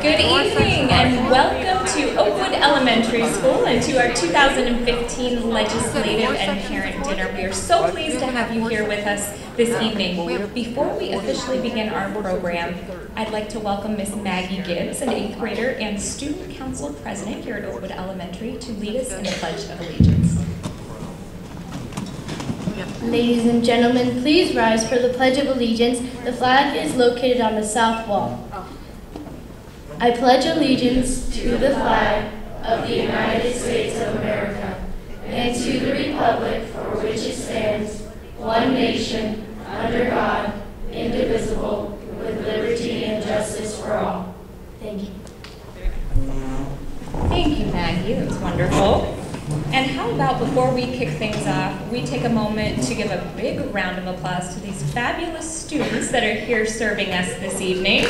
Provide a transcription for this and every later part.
Good evening and welcome to Oakwood Elementary School and to our 2015 Legislative and Parent Dinner. We are so pleased to have you here with us this evening. Before we officially begin our program, I'd like to welcome Miss Maggie Gibbs, an 8th grader and Student Council President here at Oakwood Elementary, to lead us in the Pledge of Allegiance. Ladies and gentlemen, please rise for the Pledge of Allegiance. The flag is located on the south wall. I pledge allegiance to the flag of the United States of America and to the republic for which it stands, one nation, under God, indivisible, with liberty and justice for all. Thank you. Thank you, Maggie. That was wonderful. And how about before we kick things off, we take a moment to give a big round of applause to these fabulous students that are here serving us this evening.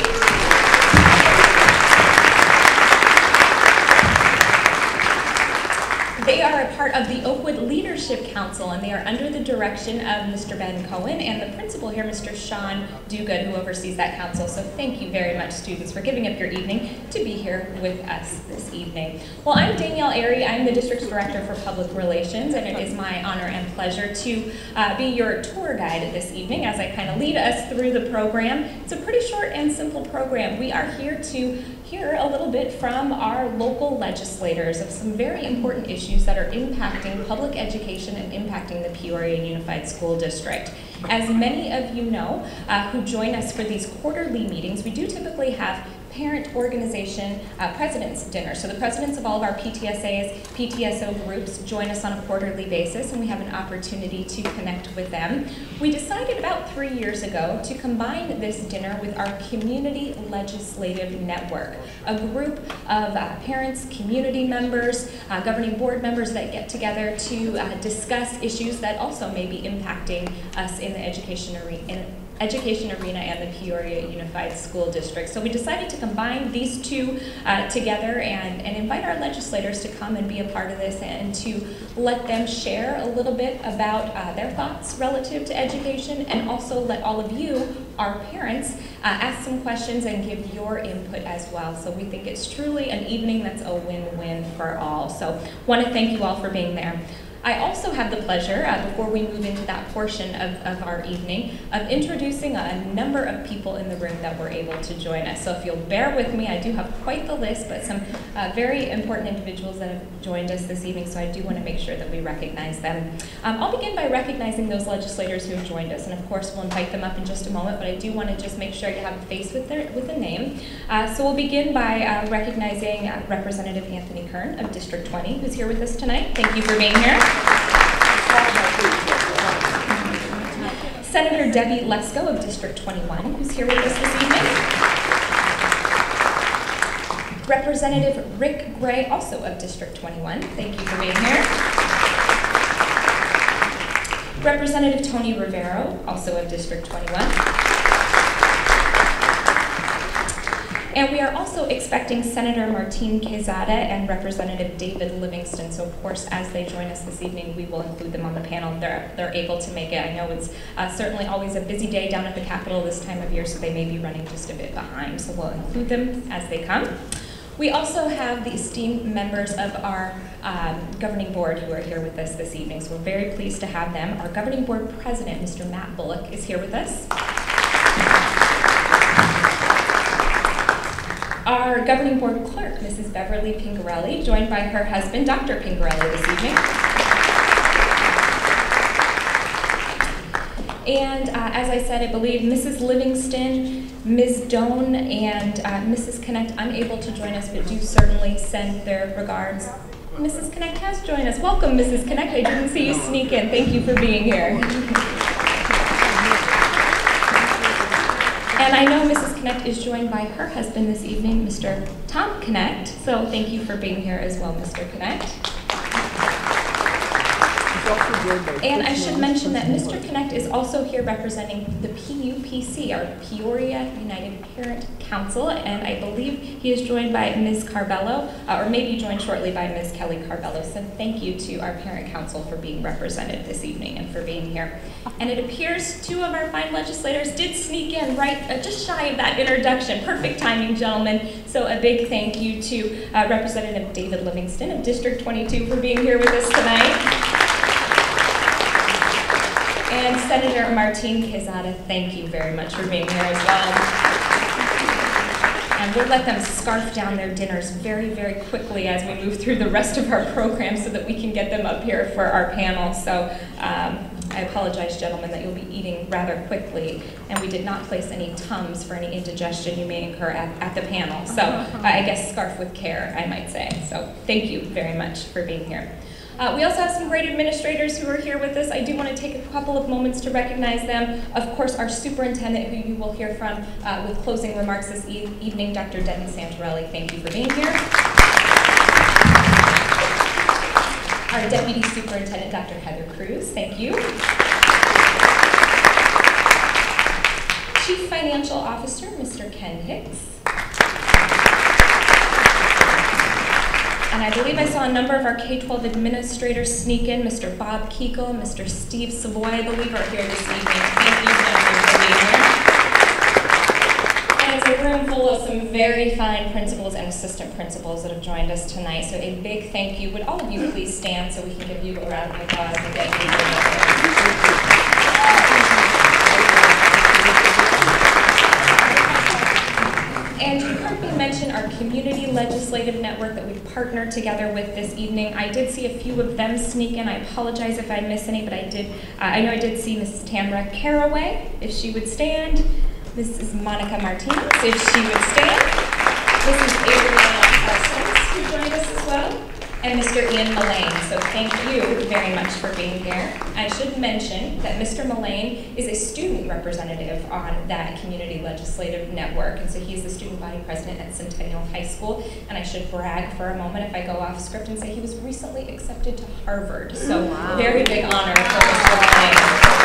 They are a part of the Oakwood Leadership Council, and they are under the direction of Mr. Ben Cohen and the principal here, Mr. Sean Duguid, who oversees that council. So thank you very much, students, for giving up your evening to be here with us this evening. Well, I'm Danielle Airy. I'm the district's director for public relations, and it is my honor and pleasure to be your tour guide this evening as I kind of lead us through the program. It's a pretty short and simple program. We are here to hear a little bit from our local legislators of some very important issues that are impacting public education and impacting the Peoria Unified School District. As many of you know who join us for these quarterly meetings, we do typically have parent organization president's dinner. So the presidents of all of our PTSAs, PTSO groups join us on a quarterly basis, and we have an opportunity to connect with them. We decided about 3 years ago to combine this dinner with our Community Legislative Network, a group of parents, community members, governing board members that get together to discuss issues that also may be impacting us in the education arena and the Peoria Unified School District. So we decided to combine these two together and invite our legislators to come and be a part of this and to let them share a little bit about their thoughts relative to education, and also let all of you, our parents, ask some questions and give your input as well. So we think it's truly an evening that's a win-win for all. So want to thank you all for being there. I also have the pleasure, before we move into that portion of our evening, of introducing a number of people in the room that were able to join us. So if you'll bear with me, I do have quite the list, but some very important individuals that have joined us this evening, so I do want to make sure that we recognize them. I'll begin by recognizing those legislators who have joined us, and of course we'll invite them up in just a moment, but I do want to just make sure you have a face with a name. So we'll begin by recognizing Representative Anthony Kern of District 20, who's here with us tonight. Thank you for being here. Senator Debbie Lesko of District 21, who's here with us this evening. Representative Rick Gray, also of District 21. Thank you for being here. Representative Tony Rivero, also of District 21. And we are also expecting Senator Martine Quezada and Representative David Livingston. So of course, as they join us this evening, we will include them on the panel. They're able to make it. I know it's certainly always a busy day down at the Capitol this time of year, so they may be running just a bit behind. So we'll include them as they come. We also have the esteemed members of our governing board who are here with us this evening. So we're very pleased to have them. Our governing board president, Mr. Matt Bullock, is here with us. Our governing board clerk, Mrs. Beverly Pingarelli, joined by her husband, Dr. Pingarelli, this evening. And as I said, I believe Mrs. Livingston, Ms. Doan, and Mrs. Connect unable to join us, but do certainly send their regards. Mrs. Connect has joined us. Welcome, Mrs. Connect. I didn't see you sneak in. Thank you for being here. And I know Mrs. Connect is joined by her husband this evening, Mr. Tom Connect. So thank you for being here as well, Mr. Connect. And I should mention that Mr. Connect is also here representing the PUPC, our Peoria United Parent Council, and I believe he is joined by Ms. Carbello, or maybe joined shortly by Ms. Kelly Carbello. So thank you to our Parent Council for being represented this evening and for being here. And it appears two of our fine legislators did sneak in right just shy of that introduction. Perfect timing, gentlemen. So a big thank you to Representative David Livingston of District 22 for being here with us tonight. And Senator Martine Quezada, thank you very much for being here as well. And we'll let them scarf down their dinners very, very quickly as we move through the rest of our program so that we can get them up here for our panel. So I apologize, gentlemen, that you'll be eating rather quickly, and we did not place any Tums for any indigestion you may incur at the panel. So I guess scarf with care, I might say. So thank you very much for being here. We also have some great administrators who are here with us. I do want to take a couple of moments to recognize them. Of course, our superintendent, who you will hear from with closing remarks this evening, Dr. Denton Santorelli. Thank you for being here. Our Deputy Superintendent, Dr. Heather Cruz. Thank you. Chief Financial Officer, Mr. Ken Hicks. And I believe I saw a number of our K-12 administrators sneak in. Mr. Bob Keekle, Mr. Steve Savoy, I believe, are here this evening. Thank you, gentlemen, for being here. And it's a room full of some very fine principals and assistant principals that have joined us tonight. So a big thank you. Would all of you please stand so we can give you a round of applause and get you And you heard me mention our community legislative network that we've partnered together with this evening. I did see a few of them sneak in. I apologize if I miss any, but I know I did see Mrs. Tamara Caraway, if she would stand. Mrs. Monica Martinez, if she would stand. Mrs. Adriana Parsons, who joined us as well. And Mr. Ian Mullane. So thank you very much for being here. I should mention that Mr. Mullane is a student representative on that community legislative network, and so he's the student body president at Centennial High School. And I should brag for a moment, if I go off script, and say he was recently accepted to Harvard. So wow. Very big honor for Mr. Mullane.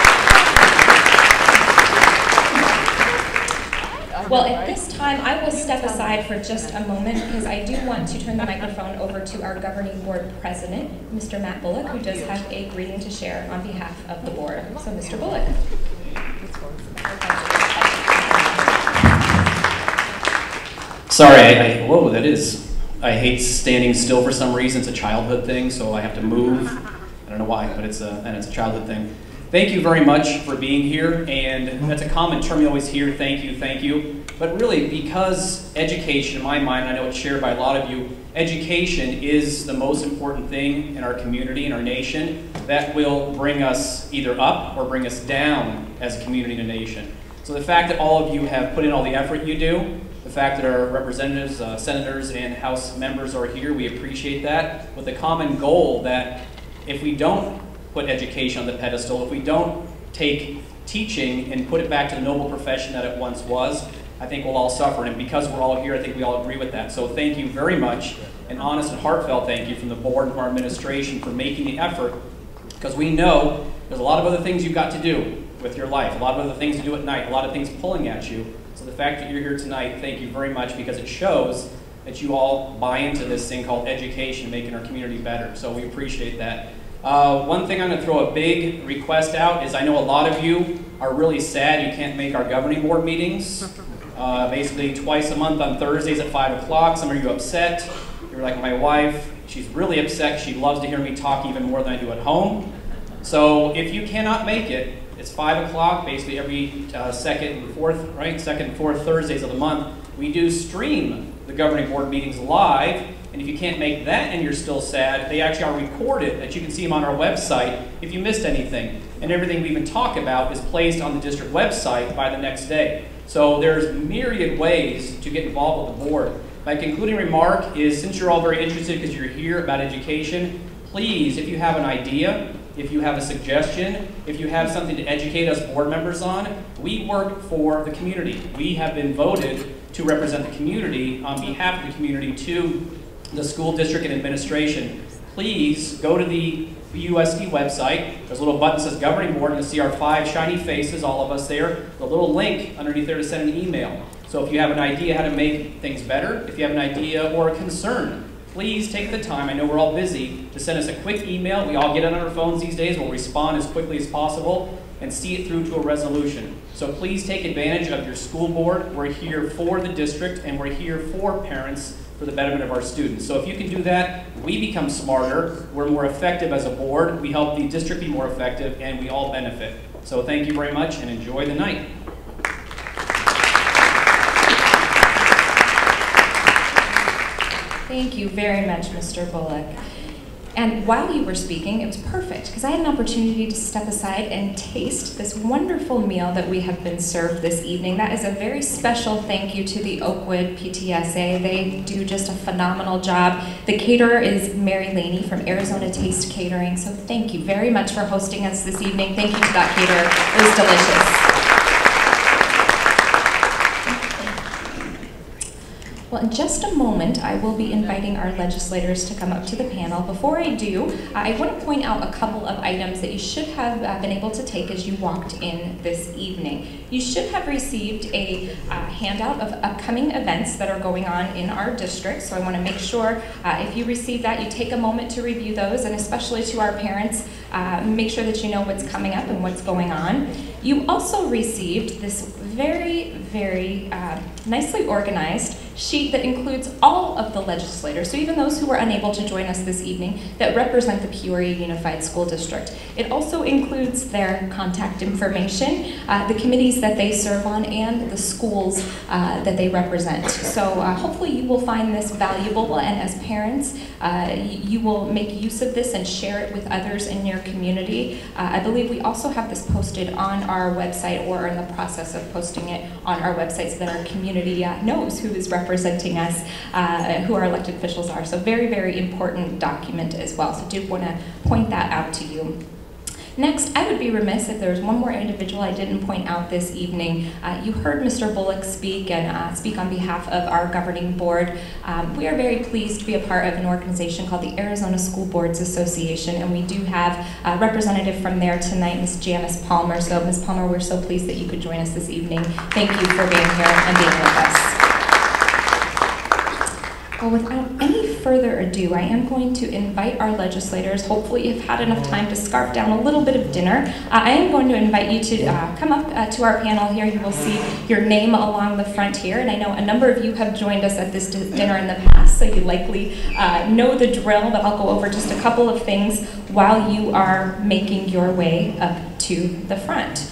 Well, at this time, I will step aside for just a moment because I do want to turn the microphone over to our governing board president, Mr. Matt Bullock, who does have a greeting to share on behalf of the board. So, Mr. Bullock. Sorry, whoa, that is. I hate standing still for some reason. It's a childhood thing, so I have to move. I don't know why, but it's a childhood thing. Thank you very much for being here, and that's a common term you always hear, thank you, thank you. But really, because education, in my mind, I know it's shared by a lot of you, education is the most important thing in our community, in our nation, that will bring us either up or bring us down as a community and a nation. So the fact that all of you have put in all the effort you do, the fact that our representatives, senators, and House members are here, we appreciate that, with the common goal that if we don't put education on the pedestal, if we don't take teaching and put it back to the noble profession that it once was, I think we'll all suffer. And because we're all here, I think we all agree with that. So thank you very much, an honest and heartfelt thank you from the board and from our administration for making the effort, because we know there's a lot of other things you've got to do with your life, a lot of other things to do at night, a lot of things pulling at you. So the fact that you're here tonight, thank you very much, because it shows that you all buy into this thing called education, making our community better. So we appreciate that. One thing I'm going to throw a big request out is I know a lot of you are really sad you can't make our governing board meetings. Basically twice a month on Thursdays at 5 o'clock. Some of you are upset. You're like my wife. She's really upset. She loves to hear me talk even more than I do at home. So if you cannot make it, it's 5 o'clock, basically every second and fourth Thursdays of the month. We do stream the governing board meetings live. And if you can't make that and you're still sad, they actually are recorded, that you can see them on our website if you missed anything. And everything we even talk about is placed on the district website by the next day. So there's myriad ways to get involved with the board. My concluding remark is, since you're all very interested because you're here about education, please, if you have an idea, if you have a suggestion, if you have something to educate us board members on, we work for the community. We have been voted to represent the community on behalf of the community to the school district and administration. please go to the USD website. There's a little button that says Governing Board, and you'll see our 5 shiny faces, all of us there. The little link underneath there to send an email. So if you have an idea how to make things better, if you have an idea or a concern, please take the time, I know we're all busy, to send us a quick email. We all get on our phones these days. We'll respond as quickly as possible and see it through to a resolution. So please take advantage of your school board. We're here for the district, and we're here for parents for the betterment of our students. So if you can do that, we become smarter, we're more effective as a board, we help the district be more effective, and we all benefit. So thank you very much, and enjoy the night. Thank you very much, Mr. Bullock. And while you were speaking, it was perfect, because I had an opportunity to step aside and taste this wonderful meal that we have been served this evening. That is a very special thank you to the Oakwood PTSA. They do just a phenomenal job. The caterer is Mary Laney from Arizona Taste Catering, so thank you very much for hosting us this evening. Thank you to that caterer. It was delicious. Well, in just a moment, I will be inviting our legislators to come up to the panel. Before I do, I want to point out a couple of items that you should have been able to take as you walked in this evening. You should have received a handout of upcoming events that are going on in our district, so I want to make sure if you receive that, you take a moment to review those, and especially to our parents, make sure that you know what's coming up and what's going on. You also received this very, very nicely organized sheet that includes all of the legislators, so even those who were unable to join us this evening, that represent the Peoria Unified School District. It also includes their contact information, the committees that they serve on, and the schools that they represent. So hopefully you will find this valuable, and as parents, you will make use of this and share it with others in your community. I believe we also have this posted on our website, or in the process of posting it on our website, so that our community knows who is representing us, who our elected officials are. So very, very important document as well. So do want to point that out to you. Next, I would be remiss if there was one more individual I didn't point out this evening. You heard Mr. Bullock speak and speak on behalf of our governing board. We are very pleased to be a part of an organization called the Arizona School Boards Association, and we do have a representative from there tonight, Ms. Janice Palmer. So Ms. Palmer, we're so pleased that you could join us this evening. Thank you for being here and being with us. Well, without any further ado, I am going to invite our legislators. Hopefully you've had enough time to scarf down a little bit of dinner. I am going to invite you to come up to our panel here. You will see your name along the front here, and I know a number of you have joined us at this dinner in the past, so you likely know the drill, but I'll go over just a couple of things while you are making your way up to the front.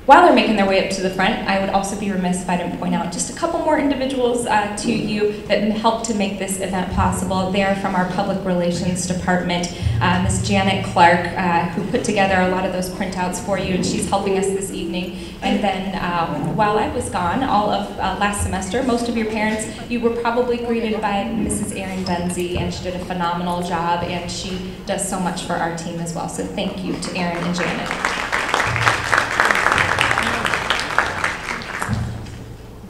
While they're making their way up to the front, I would also be remiss if I didn't point out just a couple more individuals to you that helped to make this event possible. They are from our Public Relations Department. Ms. Janet Clark, who put together a lot of those printouts for you, and she's helping us this evening. And then while I was gone, all of last semester, most of your parents, you were probably greeted by Mrs. Erin Dunsey, and she did a phenomenal job, and she does so much for our team as well. So thank you to Erin and Janet.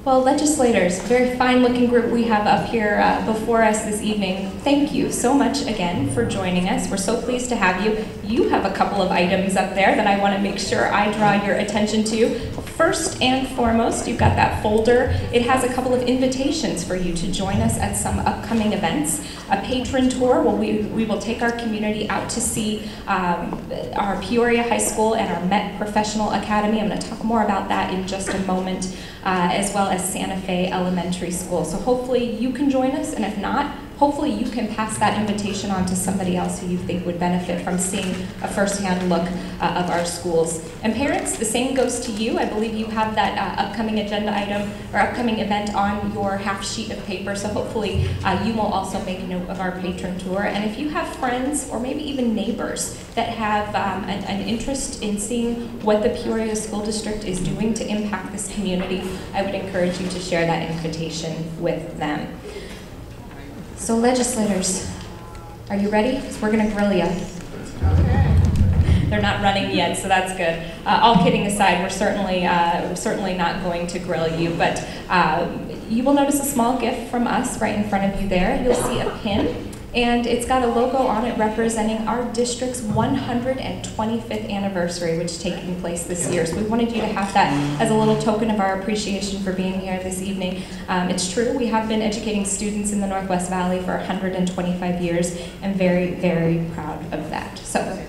Well, legislators, very fine-looking group we have up here before us this evening. Thank you so much again for joining us. We're so pleased to have you. You have a couple of items up there that I want to make sure I draw your attention to. First and foremost, you've got that folder. It has a couple of invitations for you to join us at some upcoming events. A patron tour, where we will take our community out to see our Peoria High School and our Met Professional Academy. I'm going to talk more about that in just a moment, as well as Santa Fe Elementary School. So hopefully you can join us, and if not, hopefully you can pass that invitation on to somebody else who you think would benefit from seeing a first-hand look of our schools. And parents, the same goes to you. I believe you have that upcoming agenda item or upcoming event on your half sheet of paper, so hopefully you will also make a note of our patron tour. And if you have friends or maybe even neighbors that have an interest in seeing what the Peoria School District is doing to impact this community, I would encourage you to share that invitation with them. So legislators, are you ready? Because we're going to grill you. Okay. They're not running yet, so that's good. All kidding aside, we're certainly not going to grill you, but you will notice a small gift from us right in front of you there. You'll see a pin. and it's got a logo on it representing our district's 125th anniversary, which is taking place this year. So we wanted you to have that as a little token of our appreciation for being here this evening. It's true, we have been educating students in the Northwest Valley for 125 years, and very, very proud of that. So,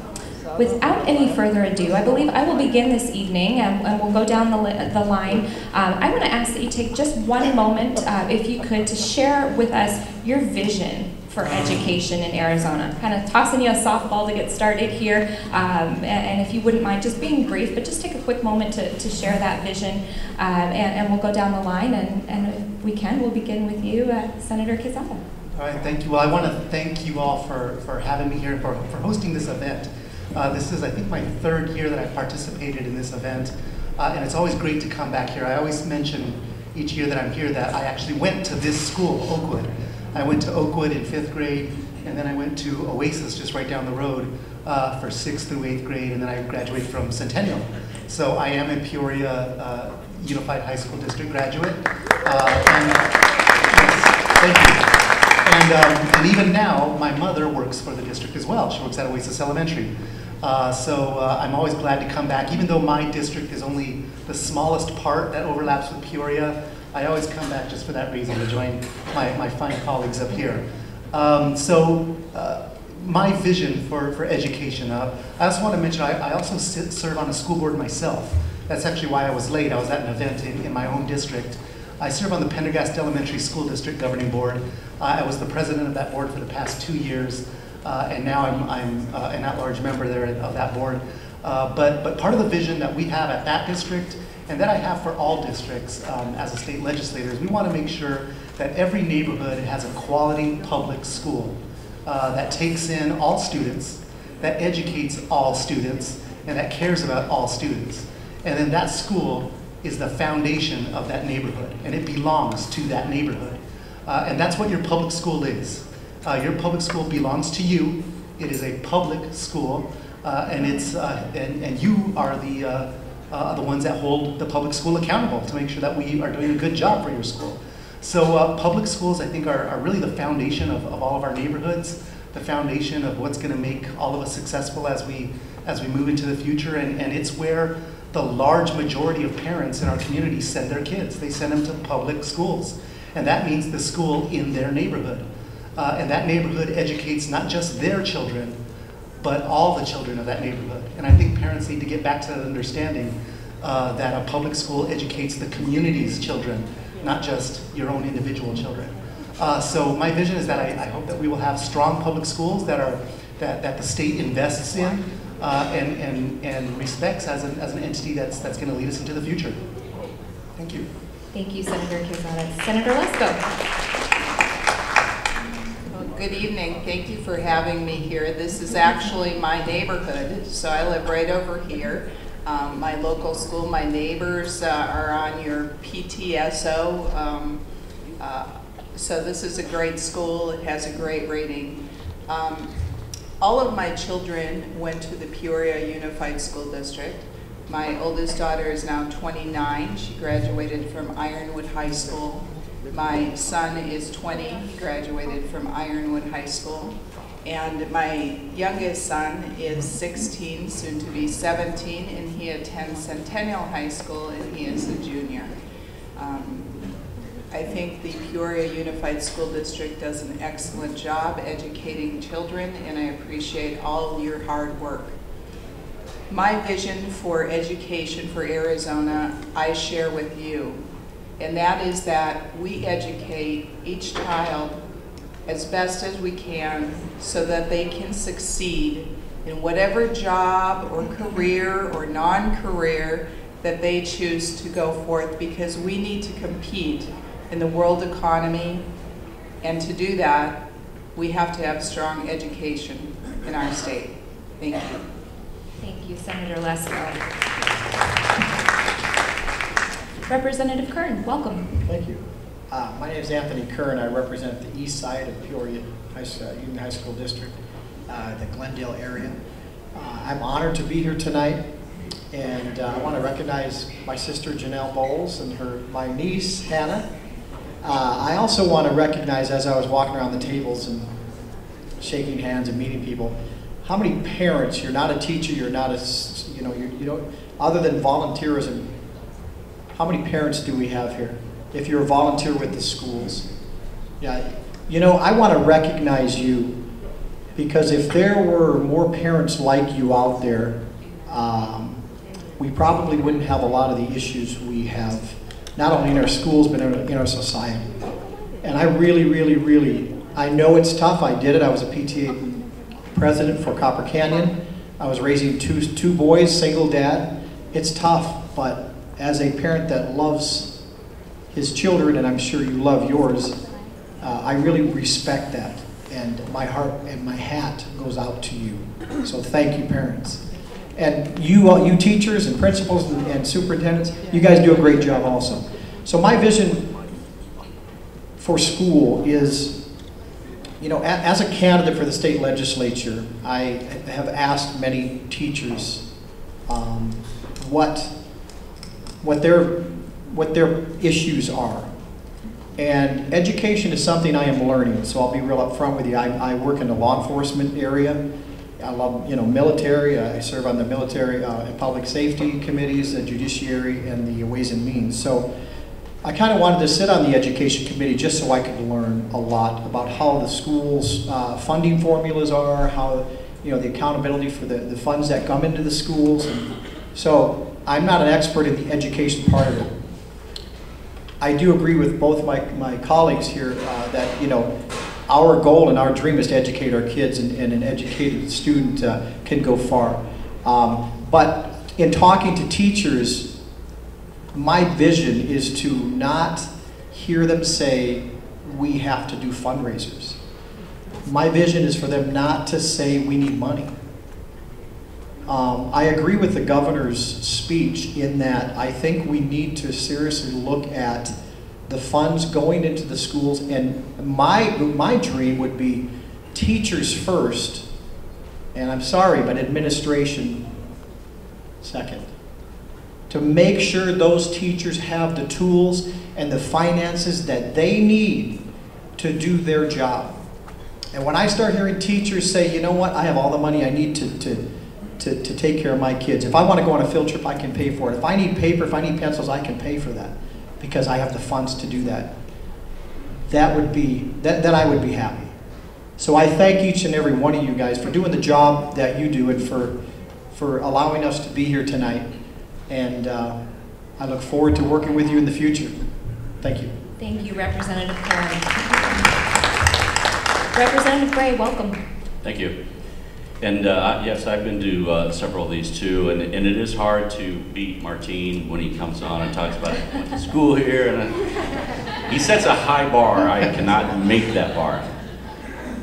without any further ado, I believe I will begin this evening, and we'll go down the line. I want to ask that you take just one moment, if you could, to share with us your vision for education in Arizona. Kind of tossing you a softball to get started here, and if you wouldn't mind just being brief, but just take a quick moment to share that vision, and we'll go down the line, and if we can, we'll begin with you, Senator Quezada. All right, thank you. Well, I want to thank you all for having me here, for hosting this event. This is, I think, my third year that I've participated in this event, and it's always great to come back here. I always mention each year that I'm here that I actually went to this school, Oakwood. I went to Oakwood in 5th grade, and then I went to Oasis just right down the road for 6th through 8th grade, and then I graduated from Centennial. So I am a Peoria Unified High School District graduate. Yes, thank you. And even now, my mother works for the district as well. She works at Oasis Elementary. So I'm always glad to come back. Even though my district is only the smallest part that overlaps with Peoria, I always come back just for that reason, to join my fine colleagues up here. My vision for education. I also want to mention, I also serve on a school board myself. That's actually why I was late. I was at an event in my own district. I serve on the Pendergast Elementary School District Governing Board. I was the president of that board for the past 2 years, and now I'm an at-large member there of that board. But part of the vision that we have at that district, and that I have for all districts as a state legislator, is we want to make sure that every neighborhood has a quality public school that takes in all students, that educates all students, and that cares about all students. And then that school is the foundation of that neighborhood, and it belongs to that neighborhood. And that's what your public school is. Your public school belongs to you. It is a public school, and you are the ones that hold the public school accountable to make sure that we are doing a good job for your school. So public schools, I think, are really the foundation of all of our neighborhoods, the foundation of what's going to make all of us successful as we move into the future, and it's where the large majority of parents in our community send their kids. They send them to public schools. And that means the school in their neighborhood. And that neighborhood educates not just their children, but all the children of that neighborhood. And I think parents need to get back to that understanding that a public school educates the community's children, not just your own individual children. So my vision is that I hope that we will have strong public schools that the state invests in, and respects as an entity that's going to lead us into the future. Thank you. Thank you, Senator Quezada. Senator Lesko. Well, good evening. Thank you for having me here. This is actually my neighborhood, so I live right over here. My local school, my neighbors are on your PTSO, so this is a great school. It has a great rating. All of my children went to the Peoria Unified School District. My oldest daughter is now 29. She graduated from Ironwood High School. My son is 20. He graduated from Ironwood High School. And my youngest son is 16, soon to be 17, and he attends Centennial High School, and he is a junior. I think the Peoria Unified School District does an excellent job educating children, and I appreciate all your hard work. My vision for education for Arizona, I share with you, and that is that we educate each child as best as we can so that they can succeed in whatever job or career or non-career that they choose to go forth, because we need to compete in the world economy, and to do that, we have to have strong education in our state. Thank you. Thank you, Senator Lesko. Representative Kern, welcome. Thank you. My name is Anthony Kern. I represent the east side of Peoria Union High School District, the Glendale area. I'm honored to be here tonight, and I want to recognize my sister Janelle Bowles and my niece Hannah. I also want to recognize, as I was walking around the tables and shaking hands and meeting people. How many parents, you're not a teacher, you're not a, you don't, other than volunteerism, how many parents do we have here? If you're a volunteer with the schools. Yeah, I want to recognize you, because if there were more parents like you out there, we probably wouldn't have a lot of the issues we have, not only in our schools, but in our society. And I really, I know it's tough. I did it. I was a PTA president for Copper Canyon. I was raising two boys, single dad. It's tough, but as a parent that loves his children, and I'm sure you love yours, I really respect that. And my heart and my hat goes out to you. So thank you, parents. And you teachers and principals and superintendents, you guys do a great job also. So my vision for school is, as a candidate for the state legislature, I have asked many teachers what their issues are. And education is something I am learning, so I'll be real upfront with you. I work in the law enforcement area. I love, military. I serve on the military and public safety committees, the judiciary, and the Ways and Means. So I kind of wanted to sit on the education committee just so I could learn a lot about how the schools' funding formulas are, how, the accountability for the funds that come into the schools. And so I'm not an expert in the education part of it. I do agree with both my colleagues here that, our goal and our dream is to educate our kids, and an educated student can go far. But in talking to teachers, my vision is to not hear them say, we have to do fundraisers. My vision is for them not to say, we need money. I agree with the governor's speech in that I think we need to seriously look at the funds going into the schools, and my dream would be teachers first, and I'm sorry, but administration second. To make sure those teachers have the tools and the finances that they need to do their job. And when I start hearing teachers say, you know what, I have all the money I need to take care of my kids. If I want to go on a field trip, I can pay for it. If I need paper, if I need pencils, I can pay for that, because I have the funds to do that. Then I would be happy. So I thank each and every one of you guys for doing the job that you do, and for allowing us to be here tonight. And I look forward to working with you in the future. Thank you. Thank you, Representative Curran. Representative Gray, welcome. Thank you. And yes, I've been to several of these too, and it is hard to beat Martine when he comes on and talks about went to school here, and he sets a high bar. I cannot make that bar.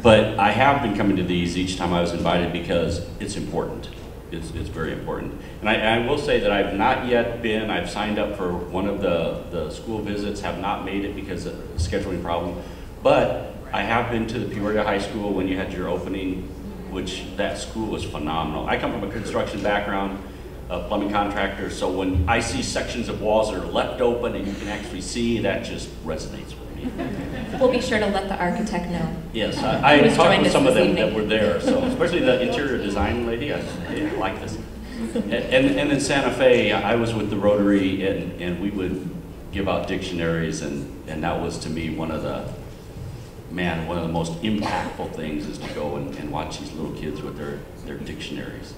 But I have been coming to these each time I was invited because it's important. It's very important. And I will say that I've not yet been, I've signed up for one of the school visits, have not made it because of a scheduling problem, but I have been to the Peoria High School when you had your opening, which that school was phenomenal. I come from a construction background, a plumbing contractor, so when I see sections of walls that are left open and you can actually see, that just resonates with me. We'll be sure to let the architect know. Yes, I talked with some of them that were there, so especially the interior design lady, I like this. And in Santa Fe, I was with the Rotary, and we would give out dictionaries, and that was to me one of the most impactful things is to go and watch these little kids with their dictionaries.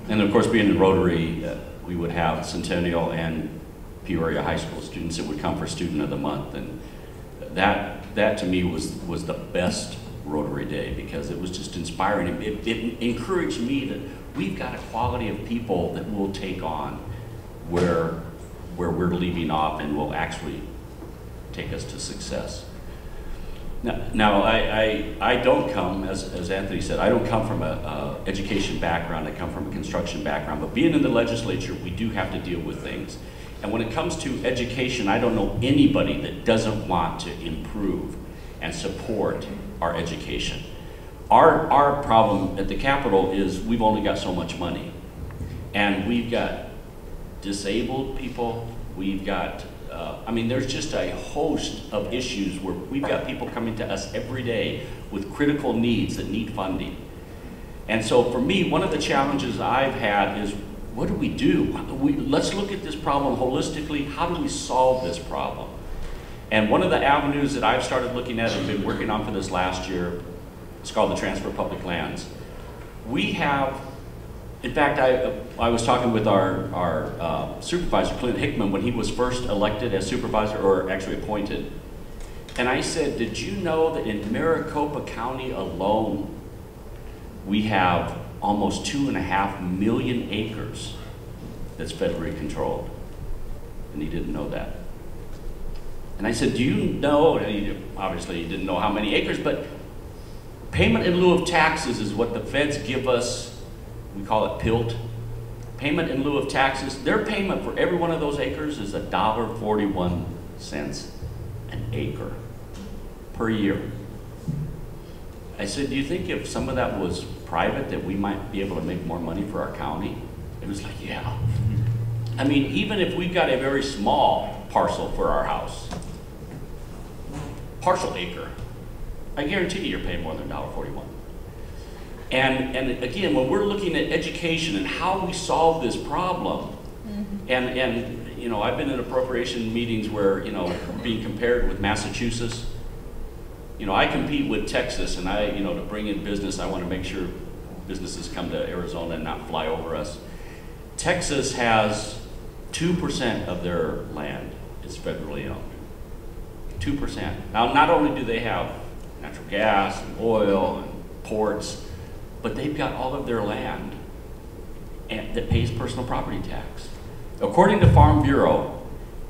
And of course, being in Rotary, we would have Centennial and Peoria High School students that would come for Student of the Month, and that to me was the best Rotary Day, because it was just inspiring. It encouraged me that we've got a quality of people that we'll take on where we're leaving off and will actually take us to success. Now I don't come, as Anthony said, I don't come from an education background, I come from a construction background, but being in the legislature, we do have to deal with things. And when it comes to education, I don't know anybody that doesn't want to improve and support our education. Our problem at the Capitol is we've only got so much money. And we've got disabled people, we've got I mean, there's just a host of issues where we've got people coming to us every day with critical needs that need funding. And so for me, one of the challenges I've had is, what do we do? Let's look at this problem holistically. How do we solve this problem? And one of the avenues that I've started looking at and been working on for this last year, it's called the Transfer of Public Lands. We have, in fact, I was talking with our supervisor, Clint Hickman, when he was first elected as supervisor, or actually appointed. And I said, did you know that in Maricopa County alone, we have almost 2.5 million acres that's federally controlled? And he didn't know that. And I said, do you know, and obviously he didn't know how many acres, but payment in lieu of taxes is what the feds give us. We call it PILT. Payment in lieu of taxes. Their payment for every one of those acres is $1.41 an acre per year. I said, do you think if some of that was private that we might be able to make more money for our county? It was like, yeah. I mean, even if we've got a very small parcel for our house, partial acre, I guarantee you you're paying more than $1.41. And again, when we're looking at education and how we solve this problem, and you know, I've been in appropriation meetings where, you know, being compared with Massachusetts. You know, I compete with Texas, and you know, to bring in business, I want to make sure businesses come to Arizona and not fly over us. Texas has 2% of their land is federally owned. 2%. Now, not only do they have natural gas and oil and ports, but they've got all of their land that pays personal property tax. According to Farm Bureau,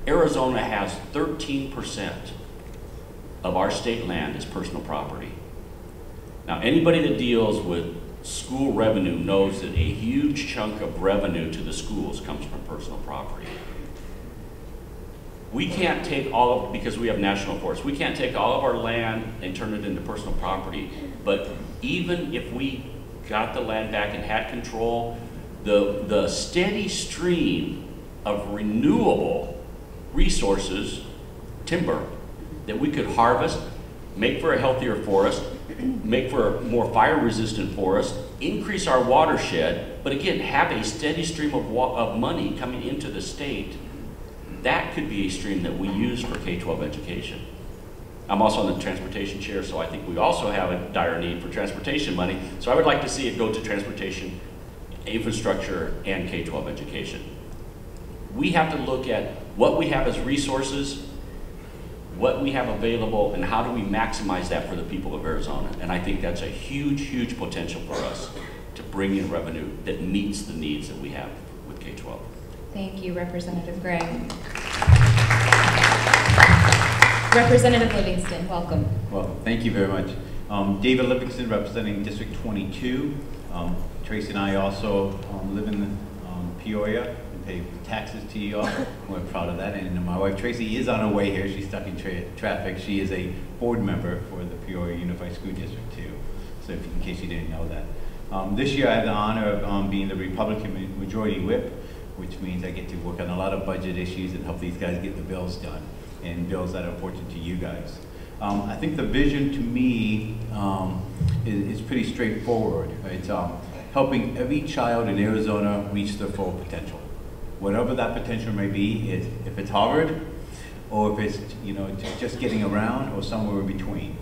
Arizona has 13% of our state land is personal property. Now, anybody that deals with school revenue knows that a huge chunk of revenue to the schools comes from personal property. We can't take all of, because we have national forests, we can't take all of our land and turn it into personal property. But even if we got the land back and had control, the steady stream of renewable resources, timber, that we could harvest, make for a healthier forest, make for a more fire-resistant forest, increase our watershed, but again, have a steady stream of money coming into the state. That could be a stream that we use for K-12 education. I'm also on the transportation chair, so I think we also have a dire need for transportation money. So I would like to see it go to transportation, infrastructure, and K-12 education. We have to look at what we have as resources, what we have available, and how do we maximize that for the people of Arizona. And I think that's a huge, huge potential for us to bring in revenue that meets the needs that we have with K-12. Thank you, Representative Gray. Representative Livingston, welcome. Well, thank you very much. David Livingston, representing District 22. Tracy and I also live in Peoria and pay taxes to you all. We're proud of that. And my wife Tracy is on her way here. She's stuck in traffic. She is a board member for the Peoria Unified School District too. So in case you didn't know that. This year I have the honor of being the Republican Majority Whip, which means I get to work on a lot of budget issues and help these guys get the bills done, and bills that are important to you guys. I think the vision to me is pretty straightforward. It's helping every child in Arizona reach their full potential. Whatever that potential may be, if it's Harvard, or if it's, you know, just getting around, or somewhere in between.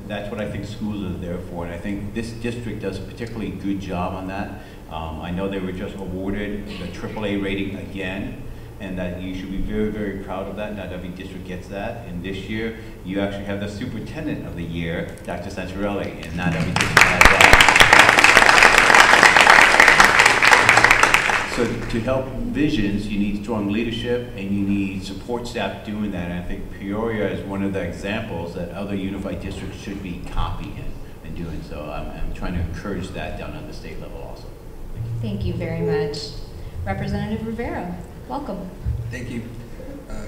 That's what I think schools are there for, and I think this district does a particularly good job on that. I know they were just awarded the AAA rating again, and that you should be very, very proud of that. Not every district gets that. And this year, you actually have the Superintendent of the Year, Dr. Santarelli, and not every district has that. So to help visions, you need strong leadership, and you need support staff doing that. And I think Peoria is one of the examples that other unified districts should be copying and doing. So I'm trying to encourage that down at the state level also. Thank you very much. Representative Rivera, welcome. Thank you.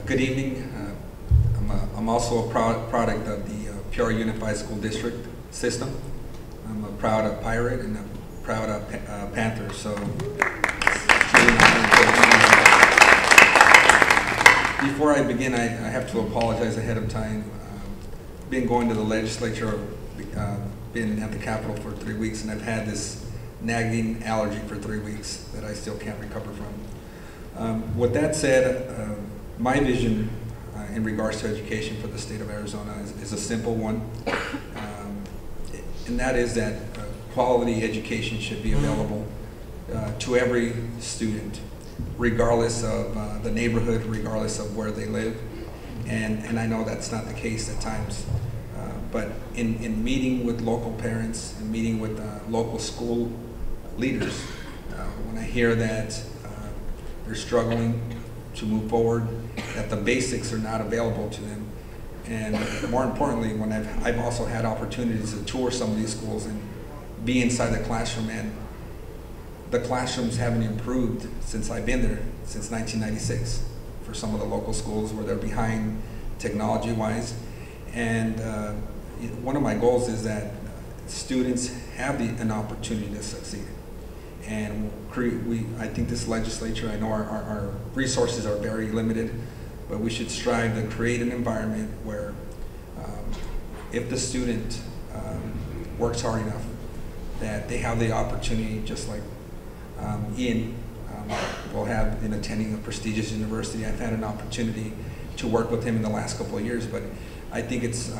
Good evening. I'm also a product of the Peoria Unified School District system. I'm a proud Pirate and a proud Panther. So Before I begin, I have to apologize ahead of time. Been going to the legislature, been at the Capitol for 3 weeks, and I've had this nagging allergy for 3 weeks that I still can't recover from. With that said, my vision in regards to education for the state of Arizona is a simple one, and that is that quality education should be available to every student, regardless of the neighborhood, regardless of where they live. And I know that's not the case at times. But in meeting with local parents and meeting with local school leaders, when I hear that they're struggling to move forward, that the basics are not available to them, and more importantly, when I've also had opportunities to tour some of these schools and be inside the classroom, and the classrooms haven't improved since I've been there, since 1996, for some of the local schools where they're behind technology-wise. And one of my goals is that students have an opportunity to succeed. And I think this legislature, I know our resources are very limited, but we should strive to create an environment where if the student works hard enough, that they have the opportunity, just like Ian will have in attending a prestigious university. I've had an opportunity to work with him in the last couple of years, but I think it's,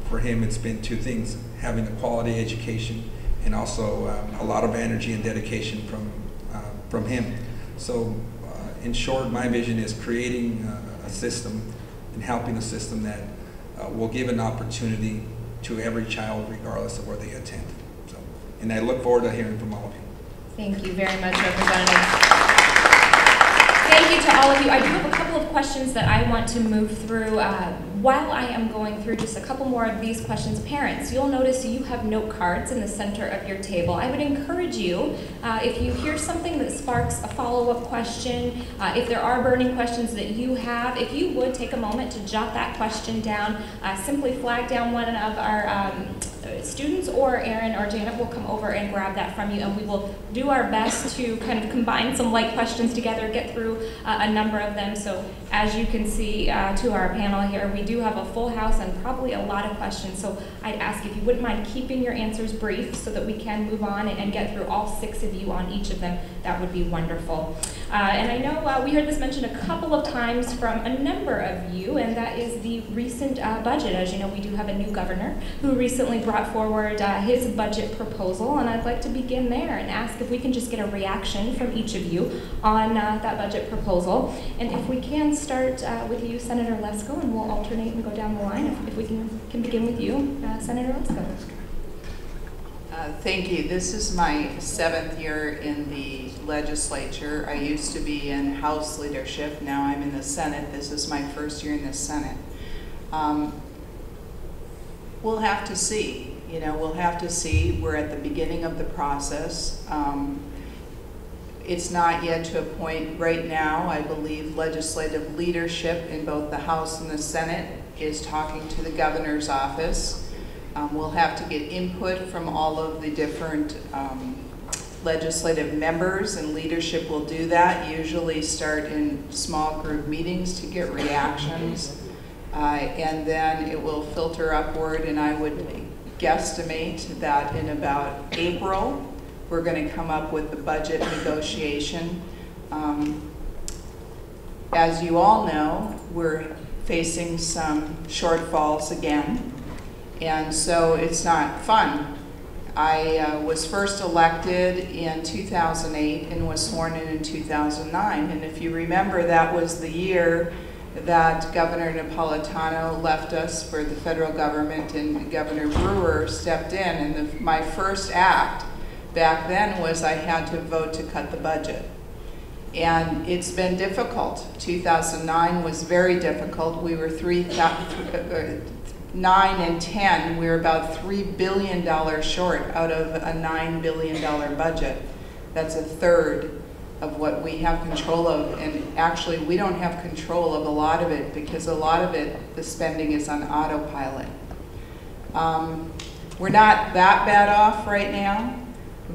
for him, it's been two things: having a quality education and also a lot of energy and dedication from him. So in short, my vision is creating a system and helping a system that will give an opportunity to every child regardless of where they attend. So, and I look forward to hearing from all of you. Thank you very much, Representative. Thank you to all of you. I do have a couple of questions that I want to move through. While I am going through just a couple more of these questions, parents, you'll notice you have note cards in the center of your table. I would encourage you, if you hear something that sparks a follow-up question, if there are burning questions that you have, if you would take a moment to jot that question down, simply flag down one of our students, or Aaron or Janet will come over and grab that from you, and we will do our best to kind of combine some light questions together, get through a number of them. So as you can see to our panel here, we do have a full house and probably a lot of questions. So I'd ask if you wouldn't mind keeping your answers brief so that we can move on and get through all 6 of you on each of them. That would be wonderful. And I know we heard this mentioned a couple of times from a number of you, and that is the recent budget. As you know, we do have a new governor who recently brought forward his budget proposal, and I'd like to begin there and ask if we can just get a reaction from each of you on that budget proposal. And if we can start with you, Senator Lesko, and we'll alternate and go down the line. If we can begin with you, Senator Lesko. Thank you. This is my 7th year in the legislature. I used to be in House leadership. Now I'm in the Senate. This is my first year in the Senate. We'll have to see. You know, we'll have to see. We're at the beginning of the process. It's not yet to a point right now. I believe legislative leadership in both the House and the Senate is talking to the governor's office. We'll have to get input from all of the different legislative members, and leadership will do that. Usually start in small group meetings to get reactions, and then it will filter upward, and I would guesstimate that in about April we're going to come up with the budget negotiation. As you all know, we're facing some shortfalls again, and so it's not fun. I was first elected in 2008 and was sworn in 2009, and if you remember, that was the year that Governor Napolitano left us for the federal government and Governor Brewer stepped in, and my first act back then was I had to vote to cut the budget. And it's been difficult. 2009 was very difficult. We were 9 and 10, we were about $3 billion short out of a $9 billion budget. That's a third of what we have control of, and actually we don't have control of a lot of it because a lot of it, the spending is on autopilot. We're not that bad off right now,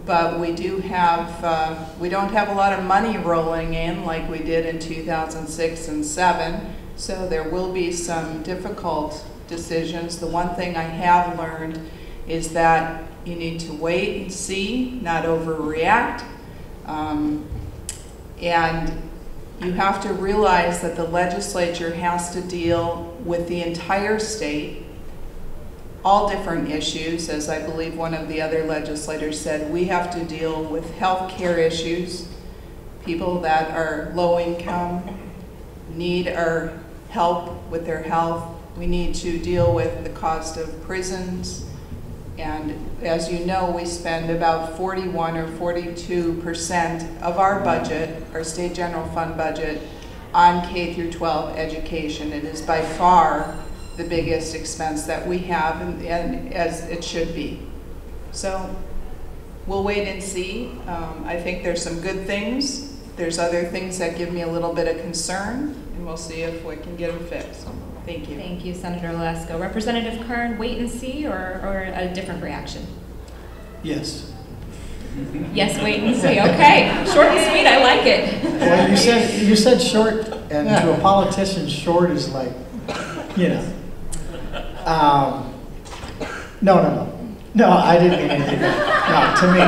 but we do have, we don't have a lot of money rolling in like we did in 2006 and 7. So there will be some difficult decisions. The one thing I have learned is that you need to wait and see, not overreact. And you have to realize that the legislature has to deal with the entire state, all different issues. As I believe one of the other legislators said, we have to deal with health care issues. People that are low income need our help with their health. We need to deal with the cost of prisons. And as you know, we spend about 41 or 42% of our budget, our state general fund budget, on K through 12 education. It is by far the biggest expense that we have, and as it should be. So we'll wait and see. I think there's some good things. There's other things that give me a little bit of concern, and we'll see if we can get them fixed. Thank you. Thank you, Senator Lesko. Representative Kern, wait and see, or a different reaction? Yes. Yes, wait and see. Okay, short and sweet. I like it. Well, you said short, and to a politician, short is like, you know. No, I didn't mean anything. No, to me,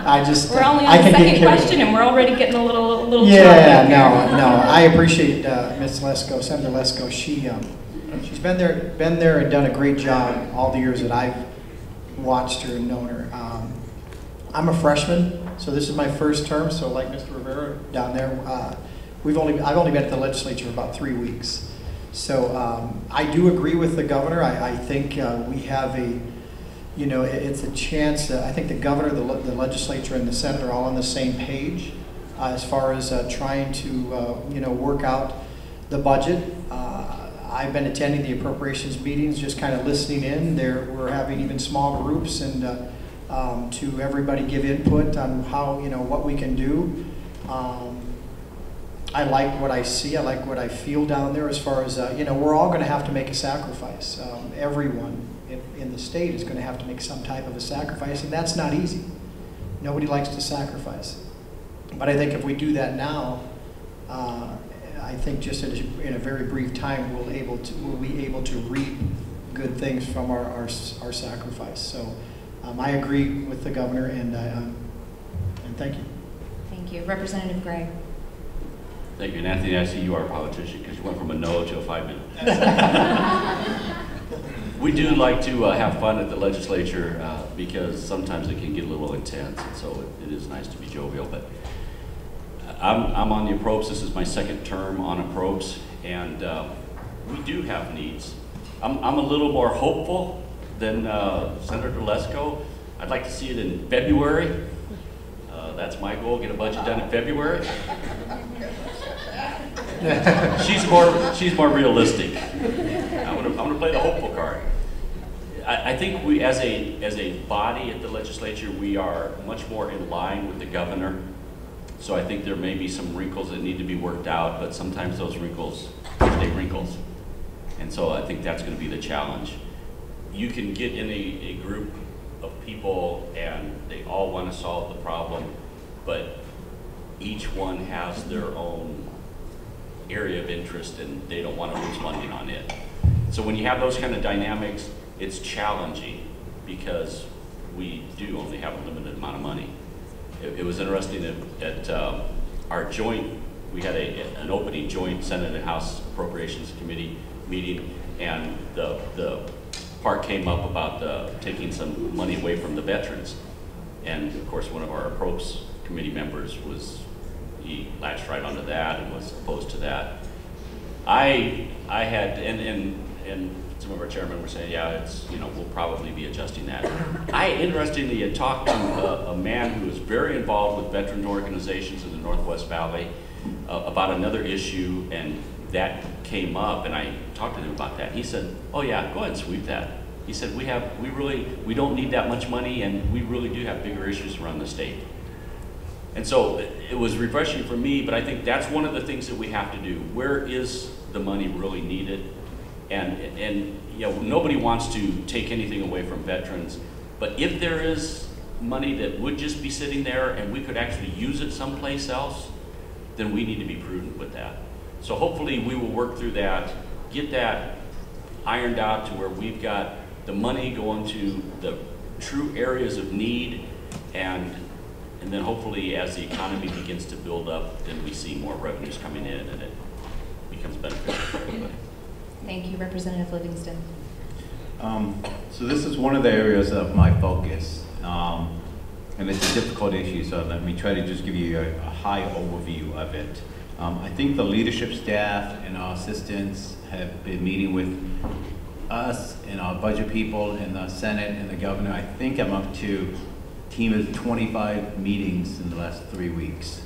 I just. We're only on the second question, and we're already getting a little. Yeah, no. I appreciate Ms. Lesko, Senator Lesko. She's been there and done a great job all the years that I've watched her and known her. I'm a freshman, so this is my first term. So like Mr. Rivera down there, I've only been at the legislature about 3 weeks. So I do agree with the governor. I think we have it's a chance. I think the governor, the legislature, and the Senate are all on the same page as far as trying to work out the budget. I've been attending the appropriations meetings, just kind of listening in. We're having even small groups and to everybody give input on how what we can do. I like what I see. I like what I feel down there as far as, we're all going to have to make a sacrifice. Everyone in the state is going to have to make some type of a sacrifice, and that's not easy. Nobody likes to sacrifice. But I think if we do that now, I think just in a very brief time, we'll be able to reap good things from our sacrifice. So I agree with the governor, and thank you. Thank you. Representative Gray. Thank you. And Anthony, I see you are a politician because you went from a no to a 5 minute. We do like to have fun at the legislature because sometimes it can get a little intense, and so it is nice to be jovial. But I'm on the approach. This is my second term on approach, and we do have needs. I'm a little more hopeful than Senator Lesko. I'd like to see it in February. That's my goal, get a budget done in February. She's more realistic. I'm gonna play the hopeful card. I think we, as a body at the legislature, we are much more in line with the governor. So I think there may be some wrinkles that need to be worked out, but sometimes those wrinkles stay wrinkles. And so I think that's going to be the challenge. You can get in a group of people and they all want to solve the problem, but each one has their own area of interest and they don't want to lose funding on it. So when you have those kind of dynamics, it's challenging because we do only have a limited amount of money. It was interesting at our joint, we had an opening joint Senate and House Appropriations Committee meeting, and the part came up about taking some money away from the veterans. And of course, one of our Approps Committee members he latched right onto that and was opposed to that. I had, and some of our chairmen were saying, yeah, it's, we'll probably be adjusting that. I interestingly had talked to a man who was very involved with veterans organizations in the Northwest Valley about another issue, and that came up, and I talked to him about that. He said, oh yeah, go ahead and sweep that. He said, we don't need that much money, and we really do have bigger issues around the state. And so it was refreshing for me, but I think that's one of the things that we have to do. Where is the money really needed? And nobody wants to take anything away from veterans, but if there is money that would just be sitting there and we could actually use it someplace else, then we need to be prudent with that. So hopefully we will work through that, get that ironed out to where we've got the money going to the true areas of need, and then hopefully as the economy begins to build up, then we see more revenues coming in and it becomes beneficial for everybody. Thank you, Representative Livingston. So this is one of the areas of my focus, and it's a difficult issue, so let me try to just give you a high overview of it. I think the leadership staff and our assistants have been meeting with us and our budget people and the Senate and the governor. I think I'm up to a team of 25 meetings in the last 3 weeks.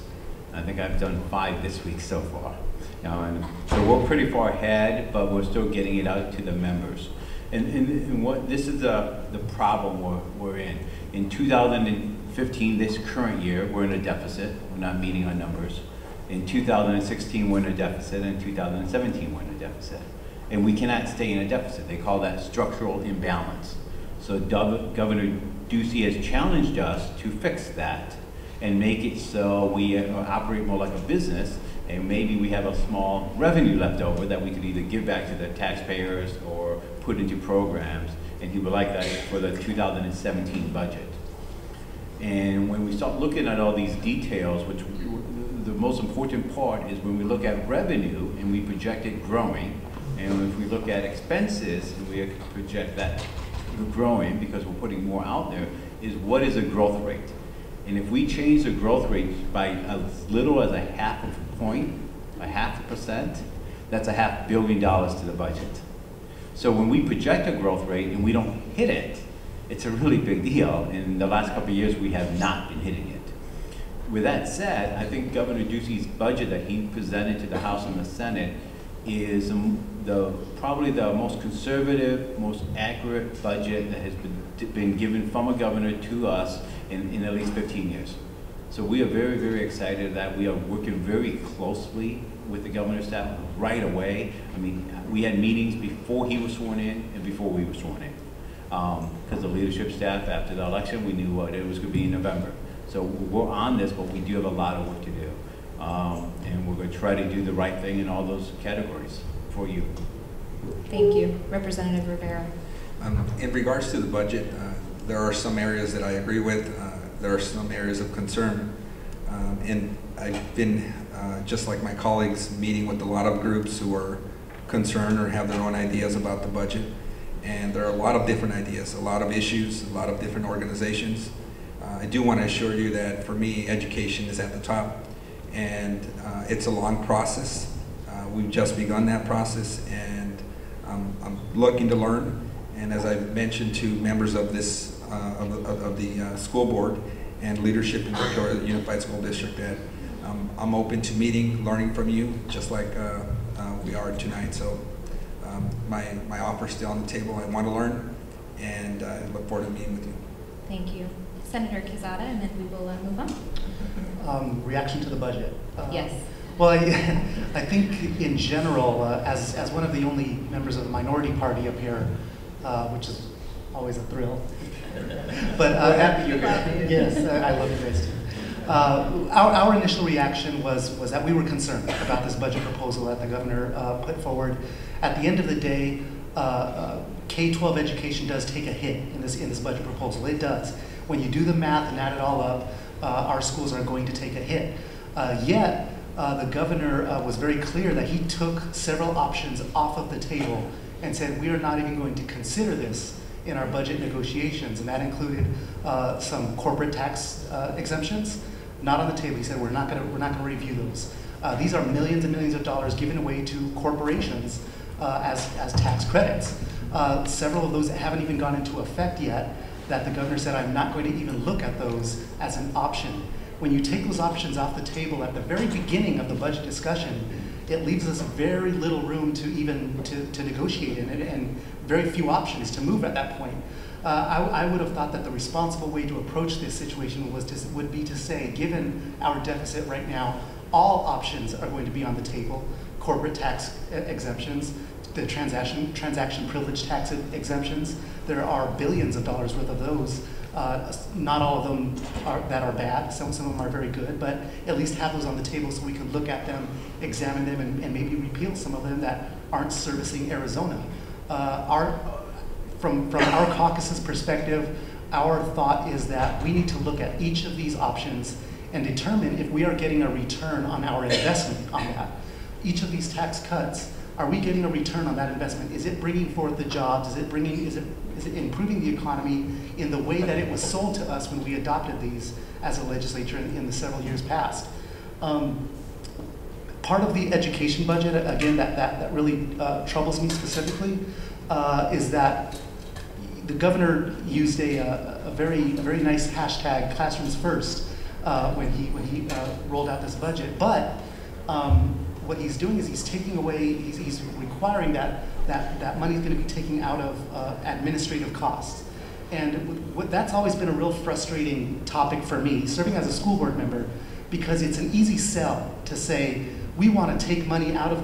I think I've done 5 this week so far. And so we're pretty far ahead, but we're still getting it out to the members. And what this is the problem we're in. In 2015, this current year, we're in a deficit. We're not meeting our numbers. In 2016, we're in a deficit. In 2017, we're in a deficit. And we cannot stay in a deficit. They call that structural imbalance. So Governor Ducey has challenged us to fix that and make it so we operate more like a business, and maybe we have a small revenue left over that we could either give back to the taxpayers or put into programs, and he would like that for the 2017 budget. And when we start looking at all these details, which the most important part is when we look at revenue and we project it growing, and if we look at expenses and we project that growing because we're putting more out there, is what is a growth rate? And if we change the growth rate by as little as a 0.5 point, 0.5%, that's $500 million to the budget. So when we project a growth rate and we don't hit it, it's a really big deal. In the last couple of years, we have not been hitting it. With that said, I think Governor Ducey's budget that he presented to the House and the Senate is probably the most conservative, most accurate budget that has been given from a governor to us in at least 15 years. So we are very, very excited that we are working very closely with the governor's staff right away. I mean, we had meetings before he was sworn in and before we were sworn in. Because the leadership staff, after the election, we knew what it was going to be in November. So we're on this, but we do have a lot of work to do. And we're going to try to do the right thing in all those categories for you. Thank you. Representative Rivera. In regards to the budget, there are some areas that I agree with. There are some areas of concern. And I've been, just like my colleagues, meeting with a lot of groups who are concerned or have their own ideas about the budget. And there are a lot of different ideas, a lot of issues, a lot of different organizations. I do want to assure you that for me, education is at the top. And it's a long process. We've just begun that process, and I'm looking to learn. And as I've mentioned to members of this of the school board and leadership in the Peoria Unified School District, that I'm open to meeting, learning from you, just like we are tonight. So my offer is still on the table. I want to learn, and I look forward to meeting with you. Thank you. Senator Quezada, and then we will move on. Reaction to the budget. Yes. Well, I think in general, as one of the only members of the minority party up here, which is always a thrill. But happy you're here. Yes, I love you guys too. Our initial reaction was that we were concerned about this budget proposal that the governor put forward. At the end of the day, K-12 education does take a hit in this budget proposal. It does. When you do the math and add it all up, our schools are going to take a hit. Yet, the governor was very clear that he took several options off of the table and said we are not even going to consider this in our budget negotiations, and that included some corporate tax exemptions, not on the table. He said we're not going to review those. These are millions and millions of dollars given away to corporations as tax credits. Several of those haven't even gone into effect yet, that the governor said I'm not going to even look at those as an option. When you take those options off the table at the very beginning of the budget discussion, it leaves us very little room to even to negotiate in it, and very few options to move at that point. I would have thought that the responsible way to approach this situation would be to say, given our deficit right now, all options are going to be on the table. Corporate tax exemptions, the transaction privilege tax exemptions. There are billions of dollars worth of those Not all of them are bad. Some of them are very good, but at least have those on the table so we can look at them, examine them, and maybe repeal some of them that aren't servicing Arizona. From our caucus's perspective, our thought is that we need to look at each of these options and determine if we are getting a return on our investment on that. Each of these tax cuts, are we getting a return on that investment? Is it bringing forth the jobs? Is it improving the economy in the way that it was sold to us when we adopted these as a legislature in the several years past? Part of the education budget, again, that really troubles me specifically, is that the governor used a very nice hashtag, classrooms first, when he rolled out this budget. But what he's doing is he's taking away, he's requiring that money is going to be taken out of administrative costs. And that's always been a real frustrating topic for me, serving as a school board member, because it's an easy sell to say, we want to take money out of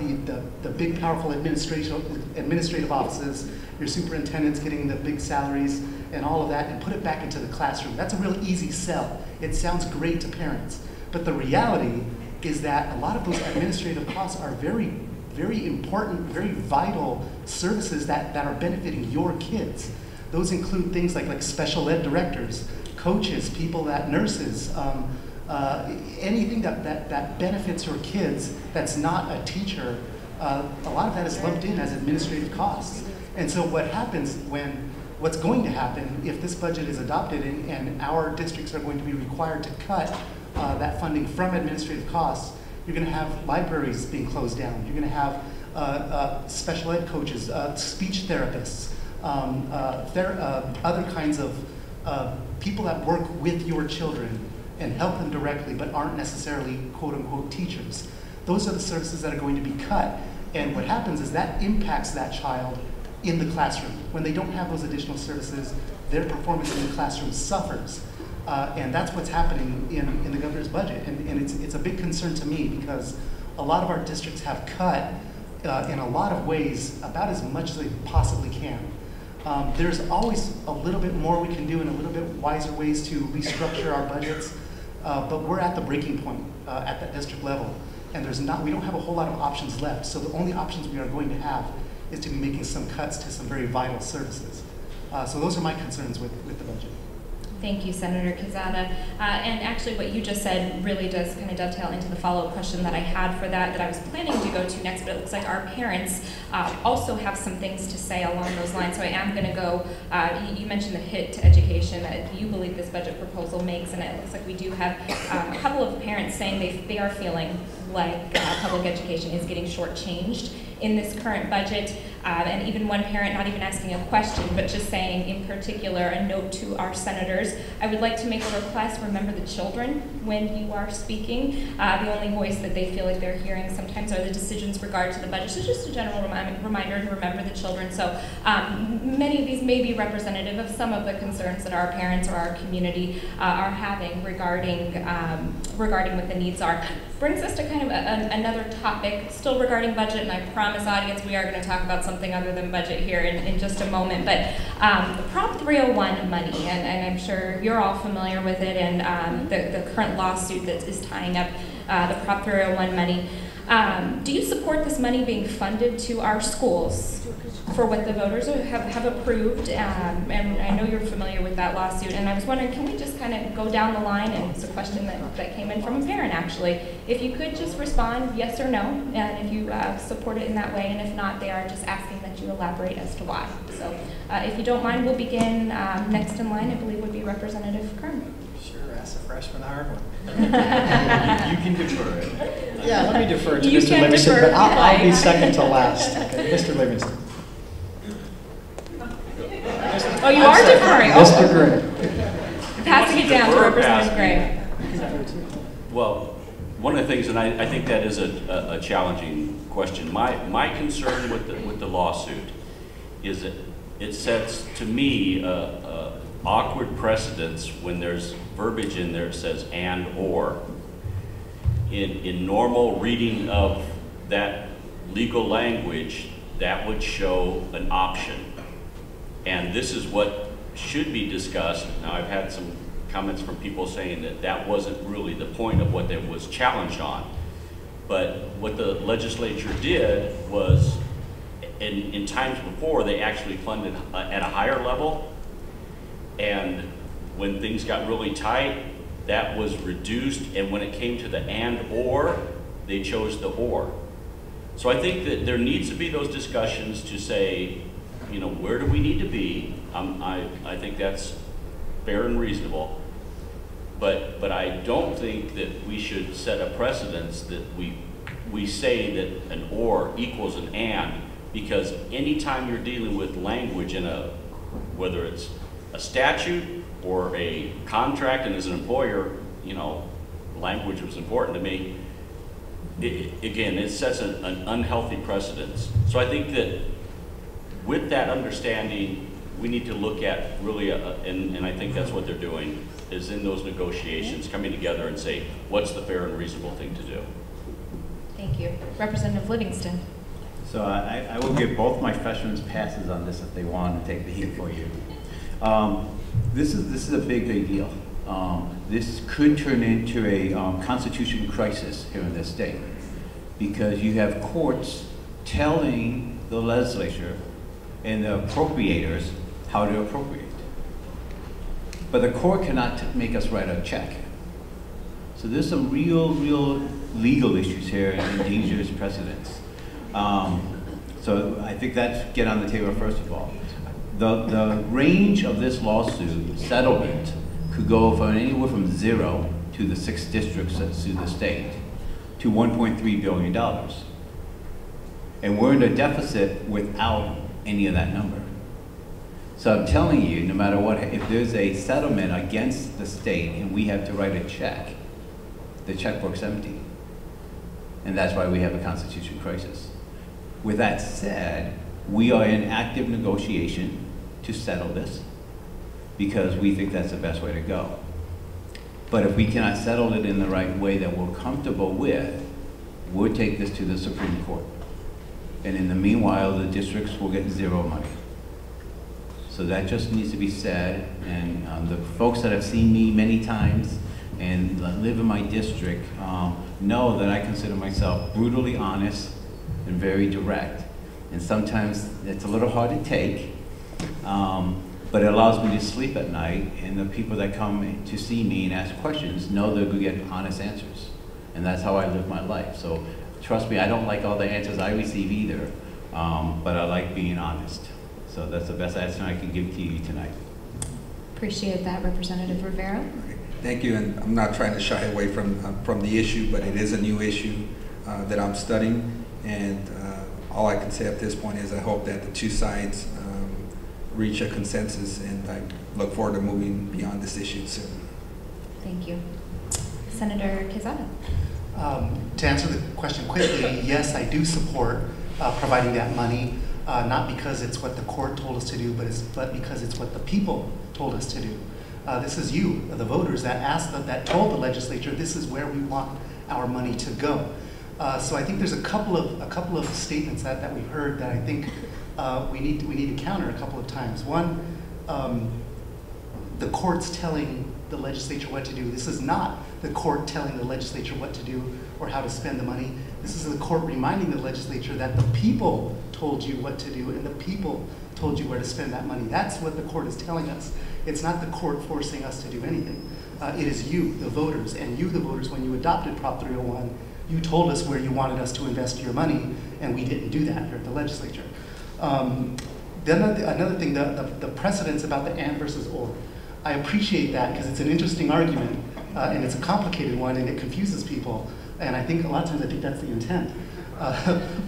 the big, powerful administrative offices, your superintendents getting the big salaries and all of that, and put it back into the classroom. That's a real easy sell. It sounds great to parents. But the reality is that a lot of those administrative costs are very, very important, very vital services that are benefiting your kids. Those include things like special ed directors, coaches, nurses, anything that benefits your kids that's not a teacher. A lot of that is lumped in as administrative costs. And so what's going to happen if this budget is adopted and our districts are going to be required to cut that funding from administrative costs, you're going to have libraries being closed down. You're going to have special ed coaches, speech therapists, other kinds of people that work with your children and help them directly but aren't necessarily quote-unquote teachers. Those are the services that are going to be cut. And what happens is that impacts that child in the classroom. When they don't have those additional services, their performance in the classroom suffers. And that's what's happening in the governor's budget. And it's a big concern to me because a lot of our districts have cut in a lot of ways about as much as they possibly can. There's always a little bit more we can do and a little bit wiser ways to restructure our budgets, but we're at the breaking point at that district level. And we don't have a whole lot of options left. So the only options we are going to have is to be making some cuts to some very vital services. So those are my concerns with the budget. Thank you, Senator Quezada. And actually what you just said really does kind of dovetail into the follow-up question that I had for that I was planning to go to next, but it looks like our parents also have some things to say along those lines. So I am going to go, you mentioned the hit to education that you believe this budget proposal makes, and it looks like we do have a couple of parents saying they are feeling like public education is getting shortchanged in this current budget, and even one parent not even asking a question, but just saying in particular a note to our senators, I would like to make a request, remember the children when you are speaking. The only voice that they feel like they're hearing sometimes are the decisions regard to the budget. So just a general reminder to remember the children. So many of these may be representative of some of the concerns that our parents or our community are having regarding what the needs are. Brings us to kind of another topic, still regarding budget, and I promise audience we are going to talk about something other than budget here in just a moment, but the Prop 301 money, and I'm sure you're all familiar with it, and the current lawsuit that is tying up the Prop 301 money. Do you support this money being funded to our schools for what the voters have approved? And I know you're familiar with that lawsuit, and I was wondering, can we just kind of go down the line, and it's a question that came in from a parent actually. If you could just respond yes or no, and if you support it in that way, and if not, they are just asking that you elaborate as to why. So if you don't mind, we'll begin next in line, I believe would be Representative Kern. Sure, ask the freshman a hard one. You can defer it. Yeah, let me defer to You Mr. can Livingston, defer, but I'll be right. second to last. Okay, Mr. Livingston. Oh, you are deferring. Mr. Gray. Passing it down to Defer, Representative pass. Gray. Well, one of the things, and I think that is a challenging question. My concern with the lawsuit is that it sets, to me, awkward precedents when there's verbiage in there that says and or. In normal reading of that legal language, that would show an option. And this is what should be discussed. Now, I've had some comments from people saying that that wasn't really the point of what that was challenged on. But what the legislature did was, in times before, they actually funded at a higher level. And when things got really tight, that was reduced. And when it came to the and or, they chose the or. So I think that there needs to be those discussions to say, you know, where do we need to be? I think that's fair and reasonable. But I don't think that we should set a precedence that we say that an or equals an and, because anytime you're dealing with language in a, whether it's a statute or a contract, and as an employer, you know, language was important to me. Again, it sets an unhealthy precedence. So I think that with that understanding, we need to look at really, and I think that's what they're doing, is in those negotiations, coming together and say, what's the fair and reasonable thing to do? Thank you. Representative Livingston. So I will give both my freshmen passes on this if they want to take the heat for you. This is a big deal. This could turn into a constitutional crisis here in this state, because you have courts telling the legislature and the appropriators how to appropriate. But the court cannot make us write a check. So there's some real legal issues here and dangerous precedents. So I think that's get on the table first of all. The range of this lawsuit settlement could go from anywhere from 0 to the 6 districts that sue the state to $1.3 billion. And we're in a deficit without any of that number. So I'm telling you, no matter what, if there's a settlement against the state and we have to write a check, the checkbook's empty. And that's why we have a constitutional crisis. With that said, we are in active negotiation to settle this, because we think that's the best way to go. But if we cannot settle it in the right way that we're comfortable with, we'll take this to the Supreme Court. And in the meanwhile, the districts will get 0 money. So that just needs to be said, and the folks that have seen me many times and live in my district know that I consider myself brutally honest and very direct. And sometimes it's a little hard to take, but it allows me to sleep at night, and the people that come to see me and ask questions know they're going to get honest answers. And that's how I live my life. So trust me, I don't like all the answers I receive either, but I like being honest. So that's the best answer I can give to you tonight. Appreciate that, Representative Rivera. Thank you, and I'm not trying to shy away from the issue, but it is a new issue that I'm studying, and all I can say at this point is I hope that the two sides reach a consensus, and I look forward to moving beyond this issue soon. Thank you. Senator Quezada. To answer the question quickly, yes, I do support providing that money, not because it's what the court told us to do, but because it's what the people told us to do. This is you, the voters, that told the legislature this is where we want our money to go. So I think there's a couple of statements that we've heard that I think we need to counter a couple of times. One, the court's telling the legislature what to do. This is not the court telling the legislature what to do or how to spend the money. This is the court reminding the legislature that the people told you what to do and the people told you where to spend that money. That's what the court is telling us. It's not the court forcing us to do anything. It is you, the voters, and you, the voters, when you adopted Prop 301, you told us where you wanted us to invest your money, and we didn't do that here at the legislature. Then another thing, the precedence about the and versus or. I appreciate that because it's an interesting argument, and it's a complicated one, and it confuses people. And I think a lot of times I think that's the intent.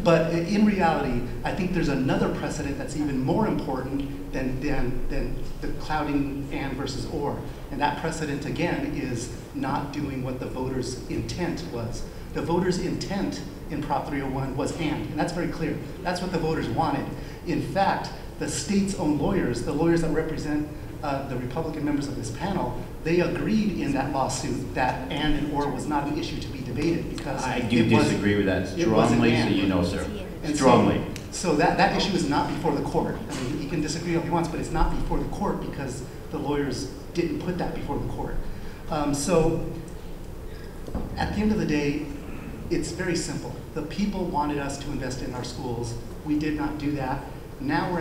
But in reality, I think there's another precedent that's even more important than the clouding and versus or. And that precedent, again, is not doing what the voters' intent was. The voters' intent in Prop 301 was and that's very clear. That's what the voters wanted. In fact, the state's own lawyers, the lawyers that represent the Republican members of this panel, they agreed in that lawsuit that and or was not an issue to be debated because I do disagree with that strongly, so you know, sir. Strongly. So that issue is not before the court. I mean, he can disagree all he wants, but it's not before the court because the lawyers didn't put that before the court. So at the end of the day, it's very simple. The people wanted us to invest in our schools. We did not do that. Now we're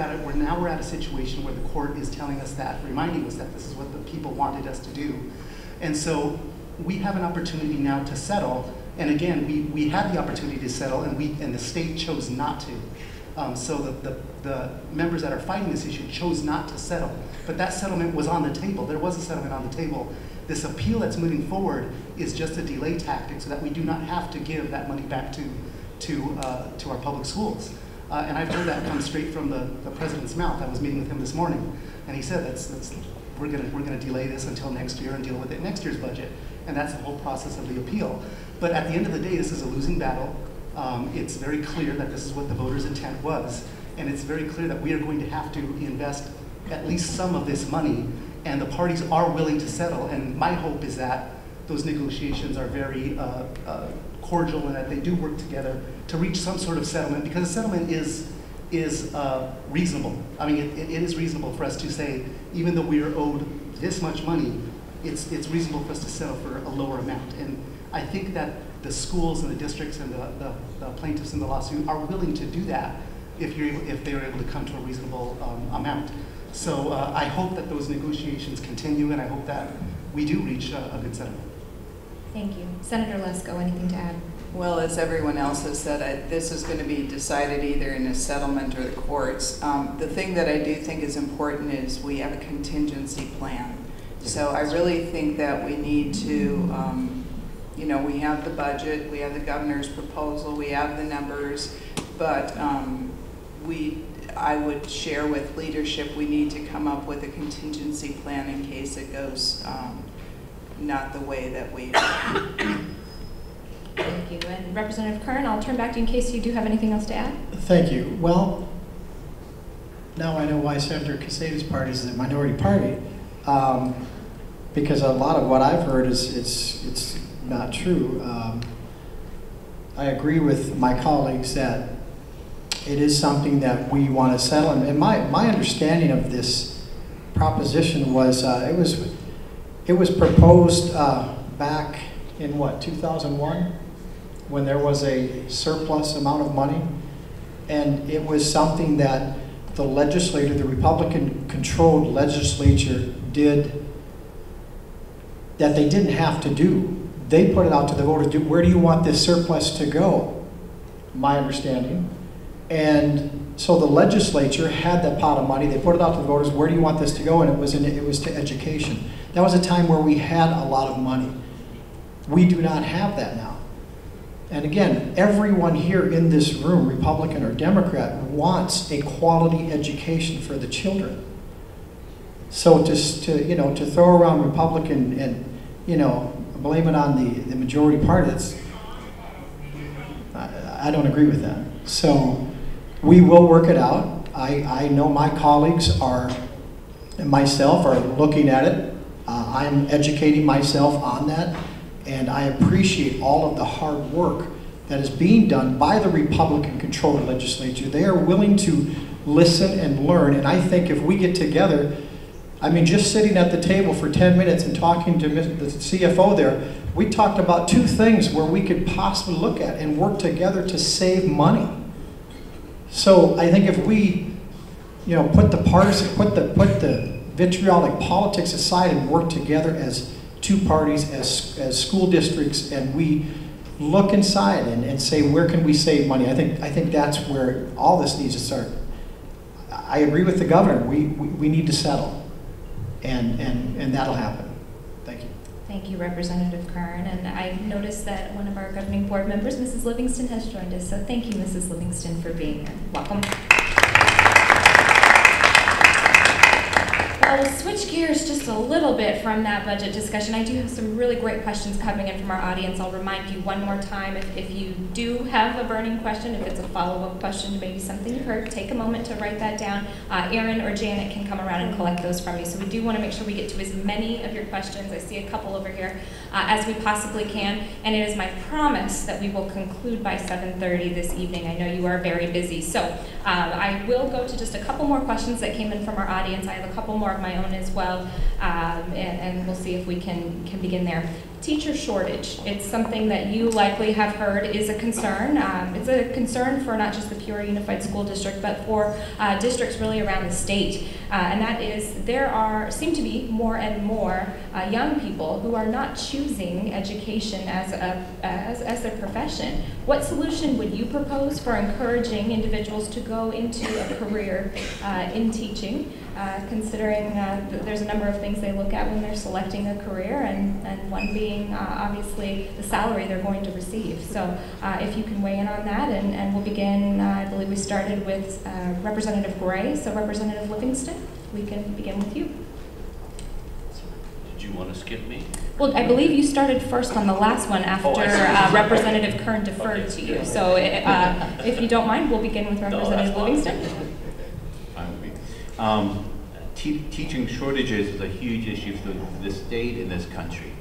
at a situation where the court is telling us that, reminding us that this is what the people wanted us to do. And so we have an opportunity now to settle. And again, we had the opportunity to settle, and the state chose not to. So the members that are fighting this issue chose not to settle. But that settlement was on the table. There was a settlement on the table. This appeal that's moving forward is just a delay tactic so that we do not have to give that money back to our public schools. And I've heard that come straight from the president's mouth. I was meeting with him this morning, and he said we're gonna delay this until next year and deal with it next year's budget. And that's the whole process of the appeal. But at the end of the day, this is a losing battle. It's very clear that this is what the voters' intent was, and it's very clear that we are going to have to invest at least some of this money, and the parties are willing to settle. And my hope is that those negotiations are very cordial and that they do work together to reach some sort of settlement, because a settlement is reasonable. I mean, it is reasonable for us to say, even though we are owed this much money, it's reasonable for us to settle for a lower amount. And I think that the schools and the districts and the plaintiffs in the lawsuit are willing to do that if they are able to come to a reasonable amount. So I hope that those negotiations continue, and I hope that we do reach a good settlement. Thank you. Senator Lesko, anything to add? Well, as everyone else has said, this is going to be decided either in a settlement or the courts. The thing that I do think is important is we have a contingency plan. So I really think that we need to, we have the budget, we have the governor's proposal, we have the numbers, but I would share with leadership we need to come up with a contingency plan in case it goes not the way that we Thank you. And Representative Kern, I'll turn back to you in case you do have anything else to add. Thank you. Well, now I know why Senator Casade's party is a minority party, because a lot of what I've heard is it's not true. I agree with my colleagues that it is something that we want to settle. And my understanding of this proposition was it was proposed back in what, 2001, when there was a surplus amount of money, and it was something that the legislature, the Republican-controlled legislature, did that they didn't have to do. They put it out to the voters. Where do you want this surplus to go? My understanding. And so the legislature had that pot of money. They put it out to the voters. Where do you want this to go? And it was to education. That was a time where we had a lot of money. We do not have that now. And again, everyone here in this room, Republican or Democrat, wants a quality education for the children. So to throw around Republican and blame it on the majority party, I don't agree with that. So we will work it out. I know my colleagues and myself are looking at it. I'm educating myself on that. And I appreciate all of the hard work that is being done by the Republican-controlled legislature. They are willing to listen and learn. And I think if we get together, I mean, just sitting at the table for 10 minutes and talking to the CFO there, we talked about two things where we could possibly look at and work together to save money. So I think if we, put the partisan, put the vitriolic politics aside and work together as two parties, as school districts, and we look inside and say, where can we save money? I think that's where all this needs to start. I agree with the governor. We need to settle, and that'll happen. Thank you. Thank you, Representative Kern. And I noticed that one of our governing board members, Mrs. Livingston, has joined us. So thank you, Mrs. Livingston, for being here. Welcome. I will switch gears just a little bit from that budget discussion. I do have some really great questions coming in from our audience. I'll remind you one more time, if you do have a burning question, if it's a follow-up question to maybe something you heard, take a moment to write that down. Erin or Janet can come around and collect those from you. So we do want to make sure we get to as many of your questions, I see a couple over here, as we possibly can. And it is my promise that we will conclude by 7:30 this evening. I know you are very busy. So I will go to just a couple more questions that came in from our audience. I have a couple more of my own as well, and we'll see if we can begin there. Teacher shortage. It's something that you likely have heard is a concern. It's a concern for not just the Peoria Unified School District, but for districts really around the state. And that is, seem to be more and more young people who are not choosing education as their profession. What solution would you propose for encouraging individuals to go into a career in teaching, considering that there's a number of things they look at when they're selecting a career, and one being obviously the salary they're going to receive. So if you can weigh in on that, and we'll begin, I believe we started with Representative Gray, so Representative Livingston, we can begin with you. Did you want to skip me? Well, I believe you started first on the last one after Representative Kern deferred to you. So if you don't mind, we'll begin with Representative Livingston. Fine with me. Teaching shortages is a huge issue for the state and this country.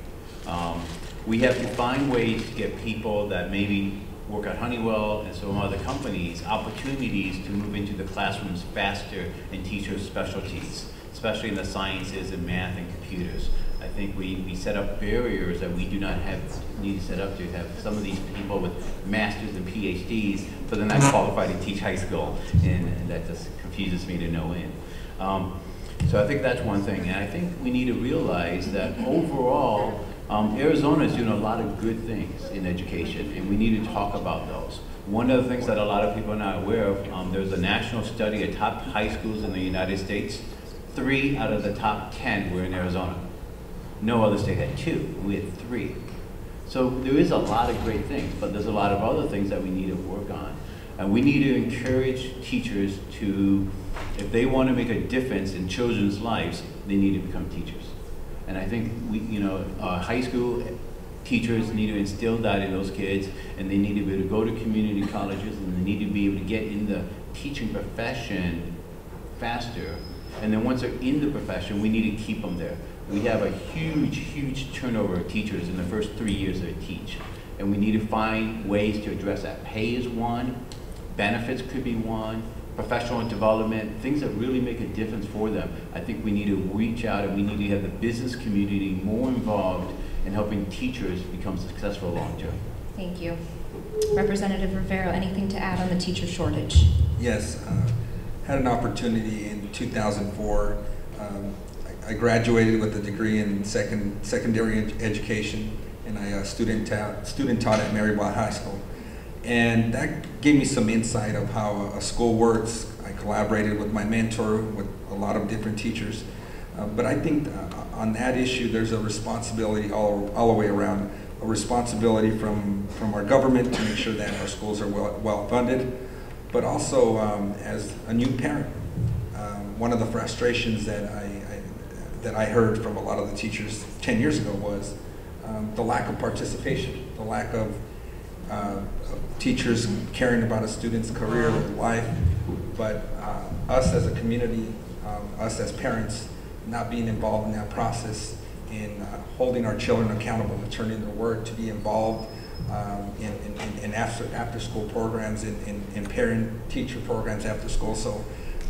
We have to find ways to get people that maybe work at Honeywell and some other companies opportunities to move into the classrooms faster and teach their specialties, especially in the sciences and math and computers. I think we set up barriers that we do not need to set up to have some of these people with masters and PhDs, but they're not qualified to teach high school, and that just confuses me to no end. So I think that's one thing, and I think we need to realize that overall, Arizona is doing a lot of good things in education, and we need to talk about those. One of the things that a lot of people are not aware of, there's a national study of top high schools in the United States. 3 out of the top 10 were in Arizona. No other state had 2, we had 3. So there is a lot of great things, but there's a lot of other things that we need to work on. And we need to encourage teachers to, if they want to make a difference in children's lives, they need to become teachers. And I think high school teachers need to instill that in those kids, and they need to be able to go to community colleges, and they need to be able to get in the teaching profession faster. And then once they're in the profession, we need to keep them there. We have a huge, huge turnover of teachers in the first 3 years they teach. And we need to find ways to address that. Pay is one, benefits could be one, professional development, things that really make a difference for them. I think we need to reach out, and we need to have the business community more involved in helping teachers become successful long term. Thank you. Representative Rivero, anything to add on the teacher shortage? Yes, had an opportunity in 2004. I graduated with a degree in secondary education, and I student taught at Marybeth High School. And that gave me some insight of how a school works. I collaborated with my mentor, with a lot of different teachers. But I think on that issue, there's a responsibility all the way around. A responsibility from our government to make sure that our schools are well funded, but also as a new parent. One of the frustrations that I heard from a lot of the teachers 10 years ago was the lack of participation, the lack of teachers caring about a student's career or life, but us as a community, us as parents, not being involved in that process, in holding our children accountable, to turn in their work, to be involved in after-school programs, in parent-teacher programs after school. So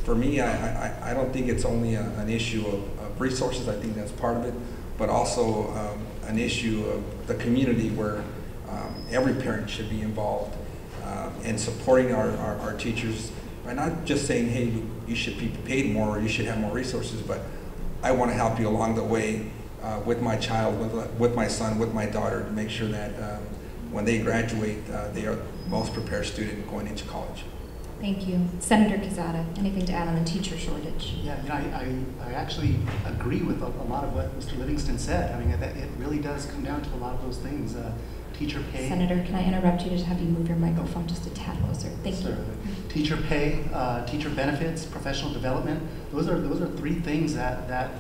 for me, I don't think it's only an issue of resources. I think that's part of it, but also an issue of the community where every parent should be involved in supporting our teachers by not just saying, hey, you should be paid more or you should have more resources, but I want to help you along the way with my child, with my son, with my daughter, to make sure that when they graduate, they are the most prepared student going into college. Thank you. Senator Quezada, anything to add on the teacher shortage? Yeah, I actually agree with a lot of what Mr. Livingston said. I mean, it really does come down to a lot of those things. teacher pay. Senator, can I interrupt you to have you move your microphone just a tad closer? Thank you. Teacher pay, teacher benefits, professional development. Those are three things that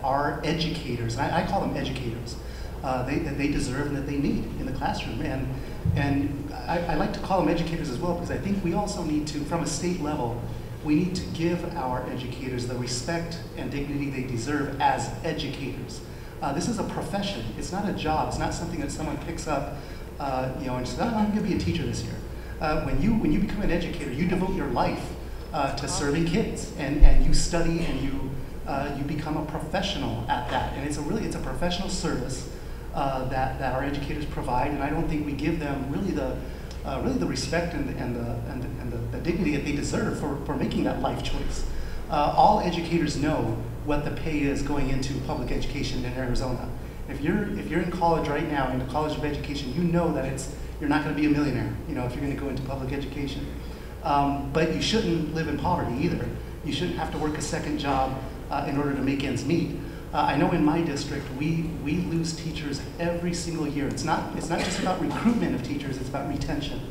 our educators, and I call them educators, that they deserve and that they need in the classroom. And I like to call them educators as well, because I think we also need to, from a state level, we need to give our educators the respect and dignity they deserve as educators. This is a profession. It's not a job. It's not something that someone picks up, and says, "Oh, I'm going to be a teacher this year." When you become an educator, you devote your life to serving kids, and you study, and you become a professional at that. And it's a professional service that our educators provide, and I don't think we give them really the respect and the dignity that they deserve for making that life choice. All educators know what the pay is going into public education in Arizona. If you're in college right now, in the College of Education, you know that you're not going to be a millionaire, if you're going to go into public education. But you shouldn't live in poverty either. You shouldn't have to work a second job in order to make ends meet. I know in my district, we lose teachers every single year. It's not just about recruitment of teachers, it's about retention.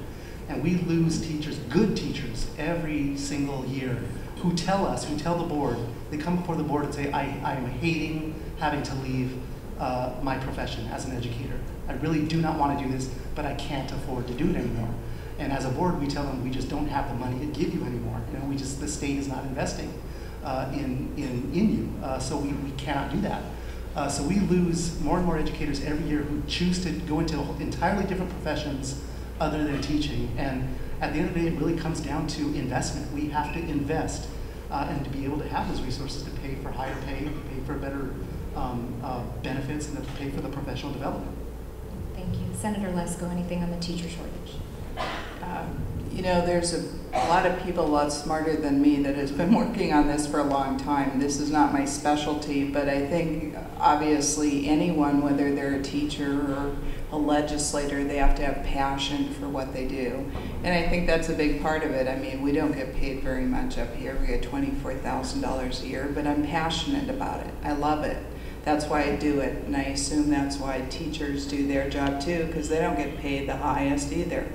And we lose teachers, good teachers, every single year who tell the board, they come before the board and say, I'm hating having to leave my profession as an educator. I really do not want to do this, but I can't afford to do it anymore. And as a board, we tell them we just don't have the money to give you anymore. The state is not investing in you, so we cannot do that. So we lose more and more educators every year who choose to go into entirely different professions other than teaching. And at the end of the day, it really comes down to investment. We have to invest and to be able to have those resources to pay for higher pay, to pay for better benefits, and to pay for the professional development. Thank you. Senator Lesko, anything on the teacher shortage? There's a lot of people a lot smarter than me that has been working on this for a long time. This is not my specialty, but I think obviously anyone, whether they're a teacher or a legislator, they have to have passion for what they do. And I think that's a big part of it. I mean, we don't get paid very much up here. We get $24,000 a year, but I'm passionate about it. I love it. That's why I do it, and I assume that's why teachers do their job too, because they don't get paid the highest either.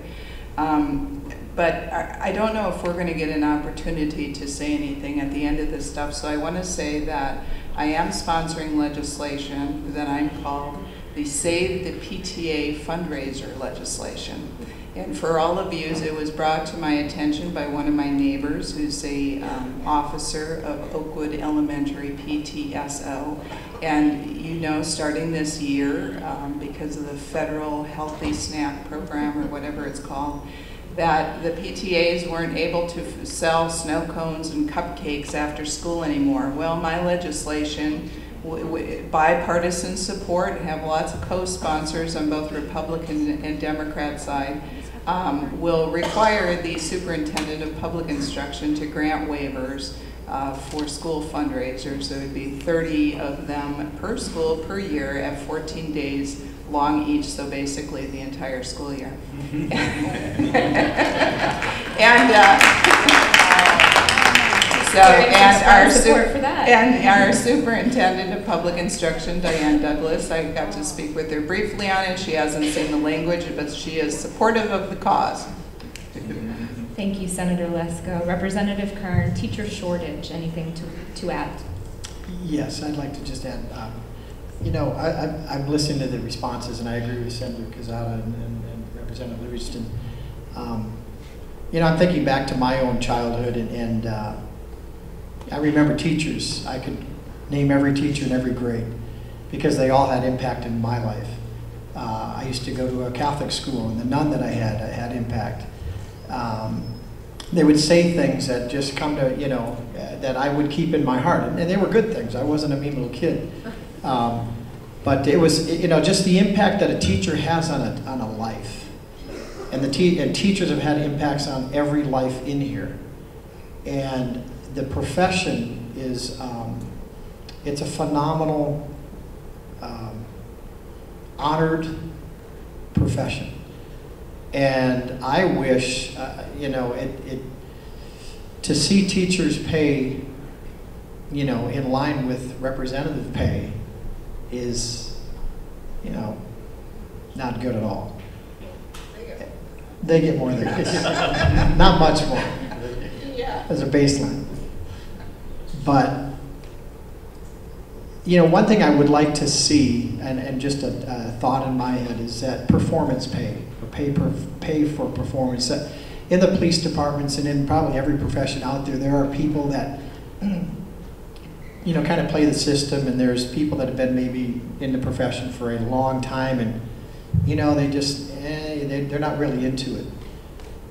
But I don't know if we're going to get an opportunity to say anything at the end of this stuff, so I want to say that I am sponsoring legislation that I'm called the Save the PTA fundraiser legislation. And for all of you, it was brought to my attention by one of my neighbors who's a officer of Oakwood Elementary PTSO. And starting this year, because of the federal healthy snack program or whatever it's called, that the PTAs weren't able to sell snow cones and cupcakes after school anymore. Well, my legislation, bipartisan support, have lots of co-sponsors on both Republican and Democrat side, will require the superintendent of public instruction to grant waivers for school fundraisers. There would be 30 of them per school per year at 14 days long each, so basically the entire school year. And our superintendent of public instruction, Diane Douglas, I got to speak with her briefly on it. She hasn't seen the language, but she is supportive of the cause. Thank you, Senator Lesko. Representative Kern, teacher shortage, anything to add? Yes, I'd like to just add, I'm listening to the responses, and I agree with Senator Quezada and Representative Livingston. I'm thinking back to my own childhood, and I remember teachers. I could name every teacher in every grade because they all had impact in my life. I used to go to a Catholic school, and the nun that I had impact. They would say things that just come to, that I would keep in my heart. And they were good things. I wasn't a mean little kid. But it was, just the impact that a teacher has on a life. And teachers have had impacts on every life in here. And the profession is, it's a phenomenal, honored profession. And I wish, to see teachers pay, in line with representative pay is, not good at all. They get more than us. Not much more as a baseline. But, you know, one thing I would like to see, and just a thought in my head, is that performance pay, or pay for performance. In the police departments and in probably every profession out there, there are people that, you know, kind of play the system, and there's people that have been maybe in the profession for a long time, and, you know, they just, they're not really into it.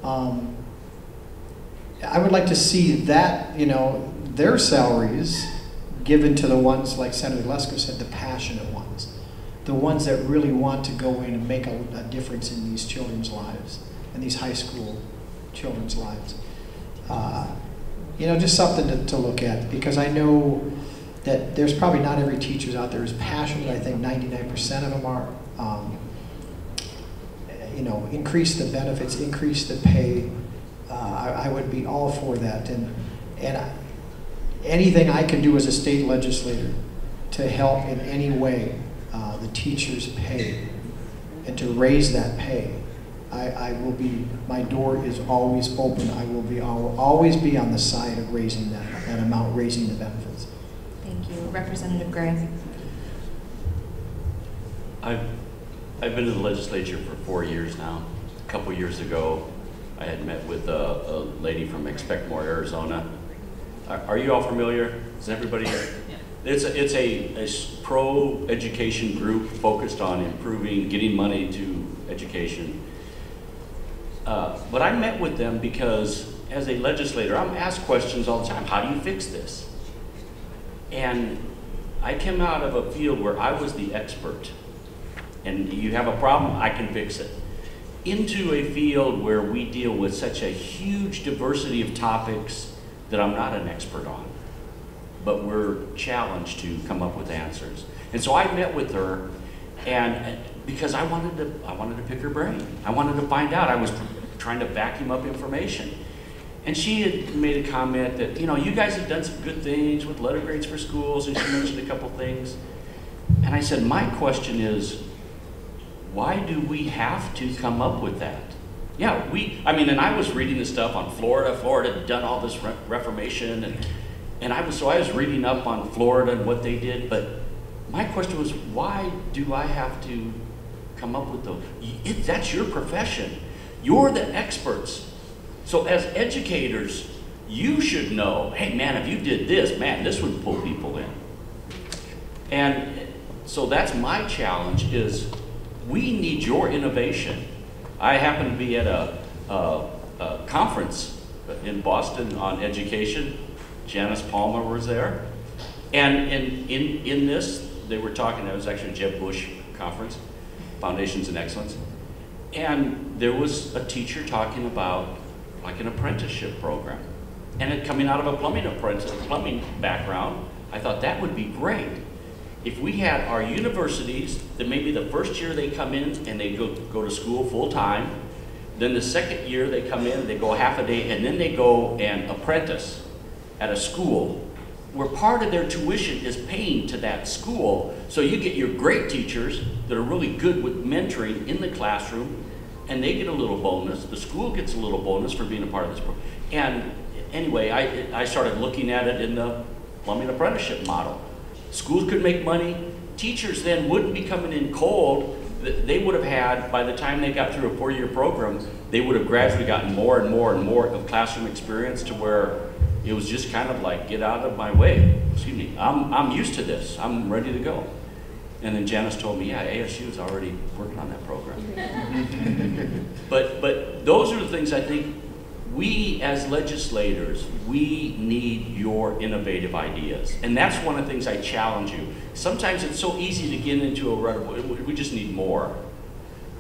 I would like to see that, you know, their salaries given to the ones, like Senator Lesko said, the passionate ones. The ones that really want to go in and make a difference in these children's lives, in these high school children's lives. You know, just something to look at, because I know that there's probably not every teacher out there is passionate. I think 99% of them are. You know, increase the benefits, increase the pay. I would be all for that. And anything I can do as a state legislator to help in any way the teachers' pay and to raise that pay, I will be, my door is always open. I will always be on the side of raising that amount, raising the benefits. Thank you. Representative Gray. I've been in the legislature for 4 years now. A couple years ago, I had met with a lady from Expect More, Arizona. Are you all familiar? Is everybody here? Yeah. It's a pro-education group focused on improving, getting money to education. But I met with them because as a legislator, I'm asked questions all the time. How do you fix this? And I came out of a field where I was the expert. And you have a problem, I can fix it. Into a field where we deal with such a huge diversity of topics that I'm not an expert on, but we're challenged to come up with answers. And so I met with her, and because I wanted to pick her brain. I wanted to find out. I was trying to vacuum up information. And she had made a comment that, you know, you guys have done some good things with letter grades for schools, and she mentioned a couple things. And I said, my question is, why do we have to come up with that? Yeah, and I was reading the stuff on Florida. Florida had done all this reformation, and I was reading up on Florida and what they did, but my question was, why do I have to come up with those? That's your profession. You're the experts. So as educators, you should know, hey man, if you did this, man, this would pull people in. And so that's my challenge is, we need your innovation. I happen to be at a conference in Boston on education. Janice Palmer was there. And in this, they were talking, it was actually a Jeb Bush conference, Foundations in Excellence. And there was a teacher talking about like an apprenticeship program. And it coming out of a plumbing background, I thought that would be great. If we had our universities, that maybe the first year they come in and they go to school full time, then the second year they come in, they go half a day, and then they go and apprentice at a school where part of their tuition is paying to that school. So you get your great teachers that are really good with mentoring in the classroom, and they get a little bonus. The school gets a little bonus for being a part of this program. And anyway, I started looking at it in the plumbing apprenticeship model. Schools could make money. Teachers then wouldn't be coming in cold. They would have had, by the time they got through a 4-year program, they would have gradually gotten more and more and more of classroom experience to where it was just kind of like, get out of my way. Excuse me, I'm used to this. I'm ready to go. And then Janice told me, yeah, ASU is already working on that program. But those are the things I think we as legislators, we need your innovative ideas. And that's one of the things I challenge you. Sometimes it's so easy to get into a rut, we just need more.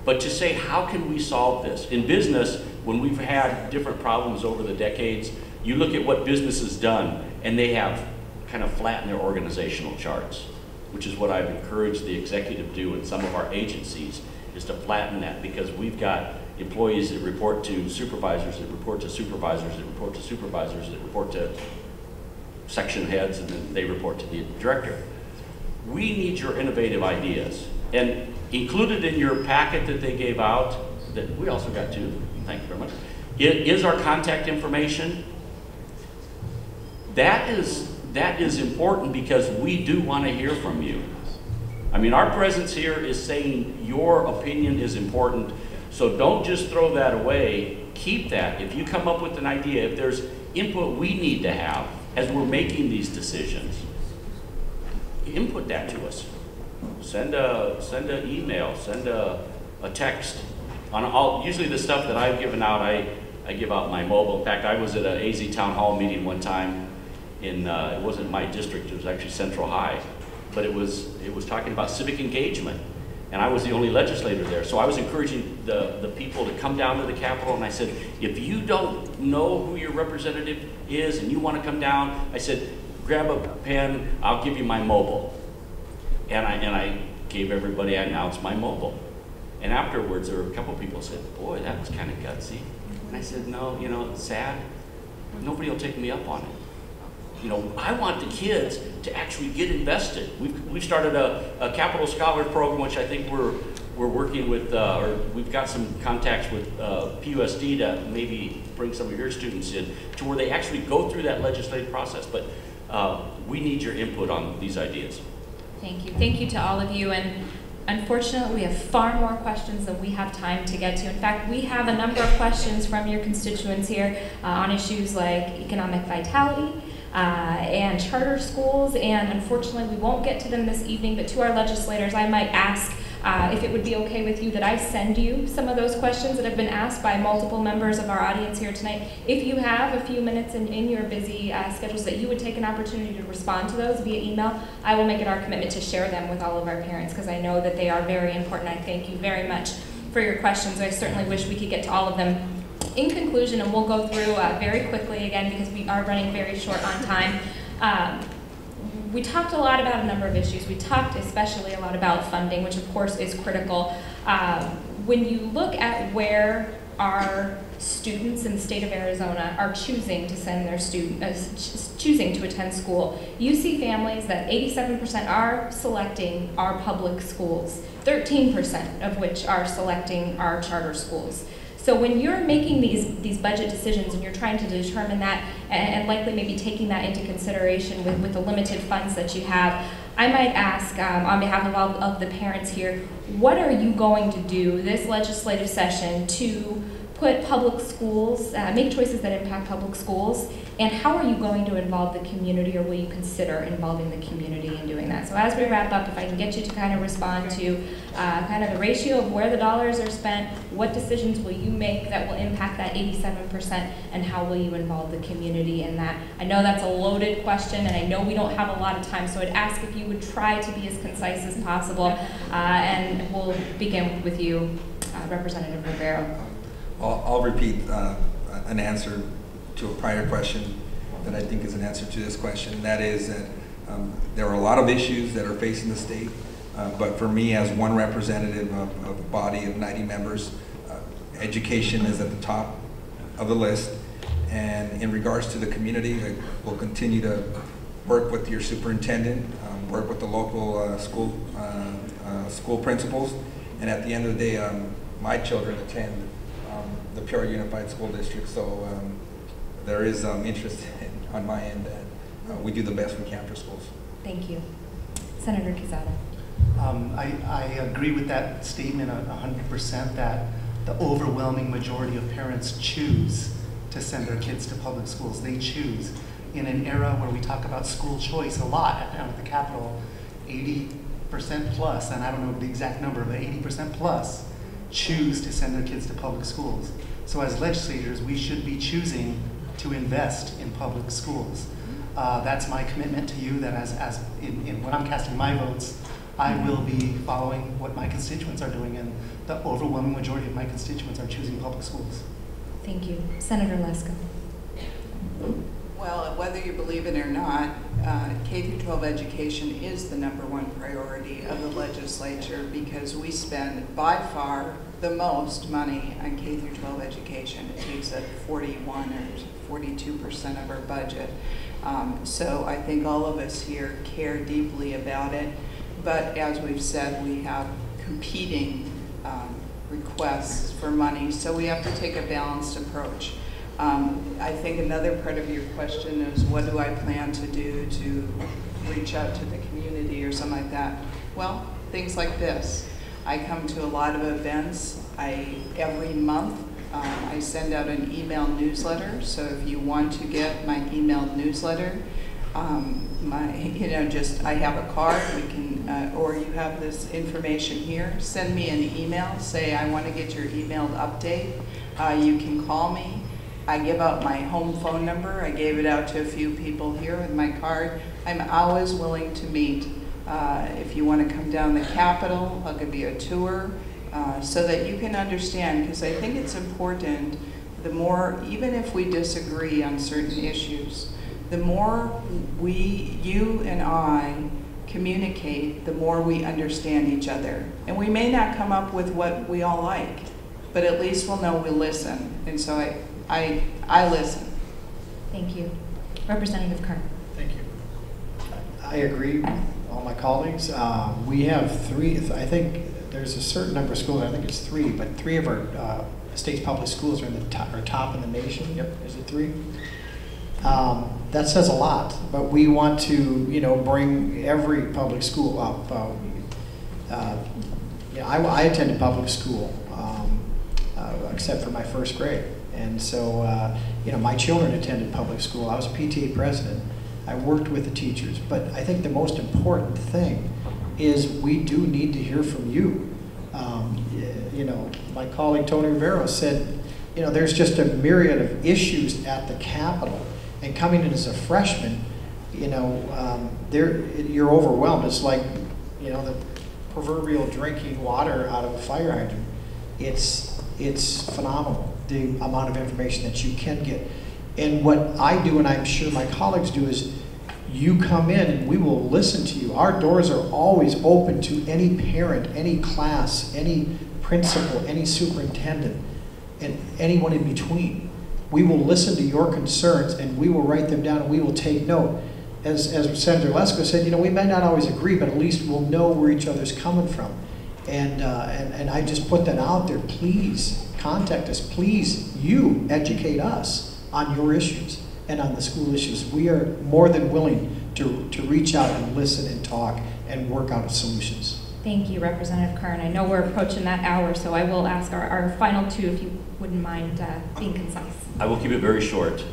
But to say, how can we solve this? In business, when we've had different problems over the decades, you look at what business has done, and they have kind of flattened their organizational charts, which is what I've encouraged the executive to do in some of our agencies, is to flatten that, because we've got employees that report to supervisors, that report to supervisors, that report to supervisors, that report to section heads, and then they report to the director. We need your innovative ideas. And included in your packet that they gave out, that we also got too, Thank you very much. It is our contact information. That is important because we do want to hear from you. I mean, our presence here is saying your opinion is important, so don't just throw that away. Keep that. If you come up with an idea, if there's input we need to have as we're making these decisions, input that to us. Send an email, send a text. Usually the stuff that I've given out, I give out my mobile. In fact, I was at an AZ Town Hall meeting one time in, it wasn't my district, it was actually Central High, but it was talking about civic engagement. And I was the only legislator there. So I was encouraging the people to come down to the Capitol, and I said, if you don't know who your representative is and you want to come down, I said, grab a pen, I'll give you my mobile. And I gave everybody, I announced my mobile. And afterwards, there were a couple people who said, boy, that was kind of gutsy. And I said, no, you know, it's sad. Nobody will take me up on it. You know, I want the kids to actually get invested. We've started a Capital Scholars program, which I think we're working with, or we've got some contacts with PUSD to maybe bring some of your students in to where they actually go through that legislative process. But we need your input on these ideas. Thank you. Thank you to all of you. And unfortunately, we have far more questions than we have time to get to. In fact, we have a number of questions from your constituents here on issues like economic vitality and charter schools. And unfortunately, we won't get to them this evening. But to our legislators, I might ask if it would be okay with you that I send you some of those questions that have been asked by multiple members of our audience here tonight. If you have a few minutes in your busy schedules that you would take an opportunity to respond to those via email, I will make it our commitment to share them with all of our parents because I know that they are very important. I thank you very much for your questions. I certainly wish we could get to all of them. In conclusion, and we'll go through very quickly again because we are running very short on time. We talked a lot about a number of issues. We talked especially a lot about funding, which of course is critical. When you look at where our students in the state of Arizona are choosing to send their choosing to attend school, you see families that 87% are selecting our public schools, 13% of which are selecting our charter schools. So when you're making these budget decisions and you're trying to determine that and likely maybe taking that into consideration with the limited funds that you have, I might ask on behalf of all of the parents here, what are you going to do this legislative session to put public schools, make choices that impact public schools, and how are you going to involve the community, or will you consider involving the community in doing that? So as we wrap up, if I can get you to kind of respond to kind of the ratio of where the dollars are spent, what decisions will you make that will impact that 87%, and how will you involve the community in that? I know that's a loaded question, and I know we don't have a lot of time, so I'd ask if you would try to be as concise as possible, and we'll begin with you, Representative Rivera. I'll repeat an answer to a prior question that I think is an answer to this question. That is that there are a lot of issues that are facing the state, but for me as one representative of a body of 90 members, education is at the top of the list. And in regards to the community, we'll continue to work with your superintendent, work with the local school principals, and at the end of the day, my children attend the Peoria Unified School District, so there is interest on my end that we do the best we can for schools. Thank you. Senator Quezada. I agree with that statement 100% that the overwhelming majority of parents choose to send their kids to public schools. They choose. In an era where we talk about school choice a lot down at the Capitol, 80% plus, and I don't know the exact number, but 80% plus, choose to send their kids to public schools. So as legislators, we should be choosing to invest in public schools. That's my commitment to you, that when I'm casting my votes, I will be following what my constituents are doing, and the overwhelming majority of my constituents are choosing public schools. Thank you. Senator Lesko. Well, whether you believe it or not, K-12 education is the number1 priority of the legislature because we spend by far the most money on K-12 education. It takes up 41 or 42% of our budget. So I think all of us here care deeply about it. But as we've said, we have competing requests for money, so we have to take a balanced approach. I think another part of your question is, what do I plan to do to reach out to the community or something like that? Well, things like this. I come to a lot of events. Every month I send out an email newsletter, so if you want to get my email newsletter, I have a card, we can, or you have this information here, send me an email, say I want to get your emailed update. You can call me. I give out my home phone number. I gave it out to a few people here with my card. I'm always willing to meet. If you want to come down the Capitol, I'll give you a tour so that you can understand, because I think it's important, the more, even if we disagree on certain issues, the more you and I communicate, the more we understand each other. And we may not come up with what we all like, but at least we'll know we listen. And so I listen. Thank you. Representative Kern. Thank you. I agree with all my colleagues. We have 3, I think there's a certain number of schools, I think it's 3, but 3 of our state's public schools are in the top in the nation. Yep, is it 3? That says a lot, but we want to, bring every public school up. I attended public school, except for my first grade. And so, my children attended public school. I was a PTA president. I worked with the teachers. But I think the most important thing is we do need to hear from you. My colleague Tony Rivero said, there's just a myriad of issues at the Capitol. And coming in as a freshman, you're overwhelmed. It's like, the proverbial drinking water out of a fire hydrant. It's phenomenal, the amount of information that you can get. And what I do, and I'm sure my colleagues do, is you come in and we will listen to you. Our doors are always open to any parent, any class, any principal, any superintendent, and anyone in between. We will listen to your concerns and we will write them down and we will take note. As Senator Lesko said, we may not always agree, but at least we'll know where each other's coming from. And I just put that out there. Please contact us. Please, you educate us on your issues and on the school issues. We are more than willing to reach out and listen and talk and work out solutions. Thank you, Representative Kern. I know we're approaching that hour, so I will ask our final 2, if you wouldn't mind being concise. I will keep it very short.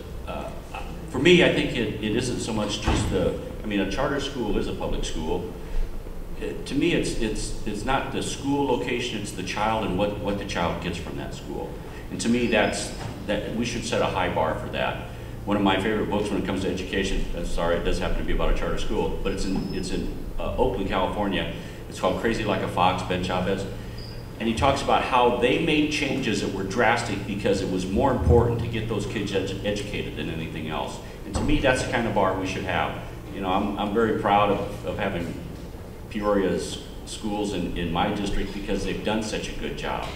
For me, I think it isn't so much just a charter school is a public school. To me, it's not the school location, it's the child and what the child gets from that school. And to me, that we should set a high bar for that. One of my favorite books when it comes to education, sorry, it does happen to be about a charter school, but it's in Oakwood, California. It's called Crazy Like a Fox, Ben Chavez. And he talks about how they made changes that were drastic because it was more important to get those kids educated than anything else. And to me, that's the kind of bar we should have. I'm very proud of having Peoria's schools in my district because they've done such a good job.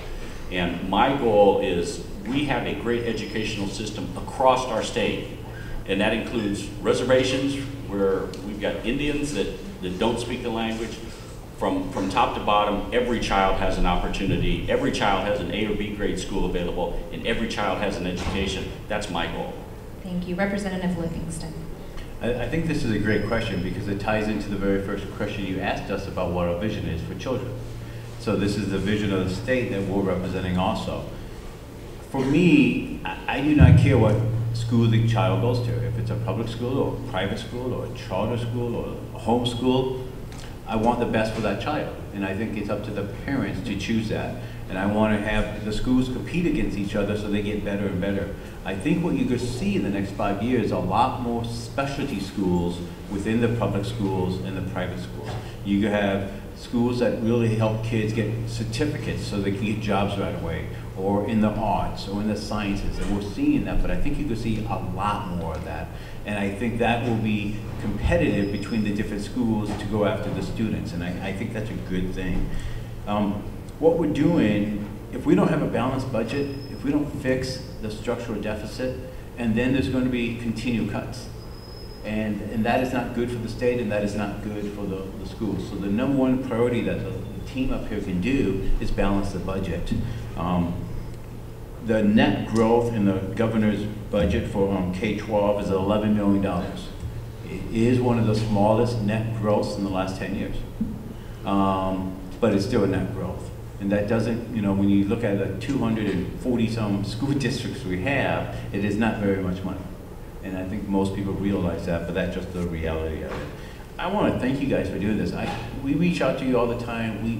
And my goal is we have a great educational system across our state. And that includes reservations where we've got Indians that don't speak the language. From top to bottom, every child has an opportunity. Every child has an A or B grade school available, and every child has an education. That's my goal. Thank you. Representative Livingston. I think this is a great question because it ties into the very first question you asked us about what our vision is for children. So this is the vision of the state that we're representing also. For me, I do not care what school the child goes to. If it's a public school or a private school or a charter school or a home school, I want the best for that child. And I think it's up to the parents to choose that. And I want to have the schools compete against each other so they get better and better. I think what you could see in the next 5 years is a lot more specialty schools within the public schools and the private schools. You could have schools that really help kids get certificates so they can get jobs right away, or in the arts, or in the sciences, and we're seeing that, but I think you could see a lot more of that. And I think that will be competitive between the different schools to go after the students, and I think that's a good thing. What we're doing, if we don't have a balanced budget, if we don't fix the structural deficit, and then there's going to be continued cuts. And that is not good for the state, and that is not good for the schools. So the number one priority that the team up here can do is balance the budget. The net growth in the governor's budget for K-12 is $11 million. It is one of the smallest net growths in the last 10 years. But it's still a net growth. And that doesn't, you know, when you look at the 240 some school districts we have, it is not very much money. And I think most people realize that, but that's just the reality of it. I want to thank you guys for doing this. We reach out to you all the time. We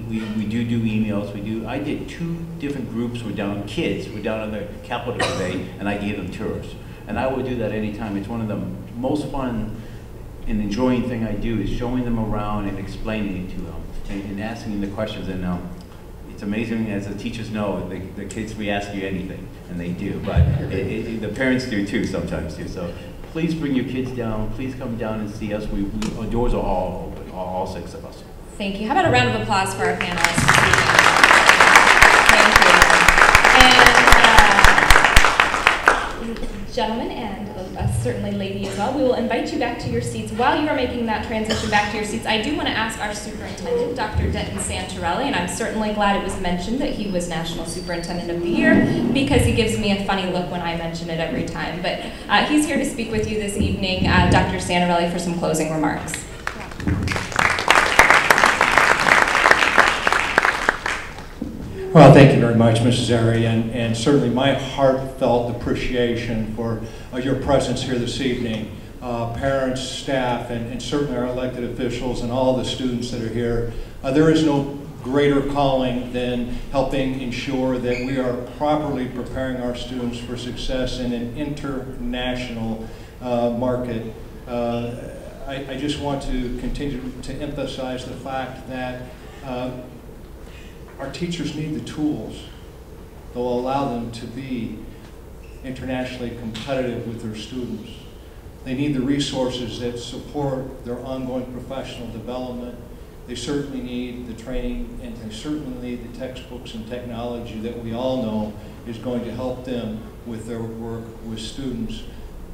do emails. I did 2 different groups kids were down on the Capitol today, and I gave them tours. And I would do that anytime. It's one of the most fun and enjoying thing I do is showing them around and explaining it to them and asking them the questions. And it's amazing, as the teachers know, the kids, we ask you anything, and they do. But the parents do too sometimes too. So please bring your kids down. Please come down and see us. Our doors are all open, all 6 of us. Thank you. How about a round of applause for our panelists? Thank you. And gentlemen, and certainly lady as well, we will invite you back to your seats. While you are making that transition back to your seats, I do want to ask our superintendent, Dr. Denton Santorelli, and I'm certainly glad it was mentioned that he was National Superintendent of the Year, because he gives me a funny look when I mention it every time. But he's here to speak with you this evening, Dr. Santorelli, for some closing remarks. Well, thank you very much, Mrs. Airy, and certainly my heartfelt appreciation for your presence here this evening. Parents, staff, and certainly our elected officials and all the students that are here. There is no greater calling than helping ensure that we are properly preparing our students for success in an international market. I just want to continue to emphasize the fact that our teachers need the tools that will allow them to be internationally competitive with their students. They need the resources that support their ongoing professional development. They certainly need the training, and they certainly need the textbooks and technology that we all know is going to help them with their work with students.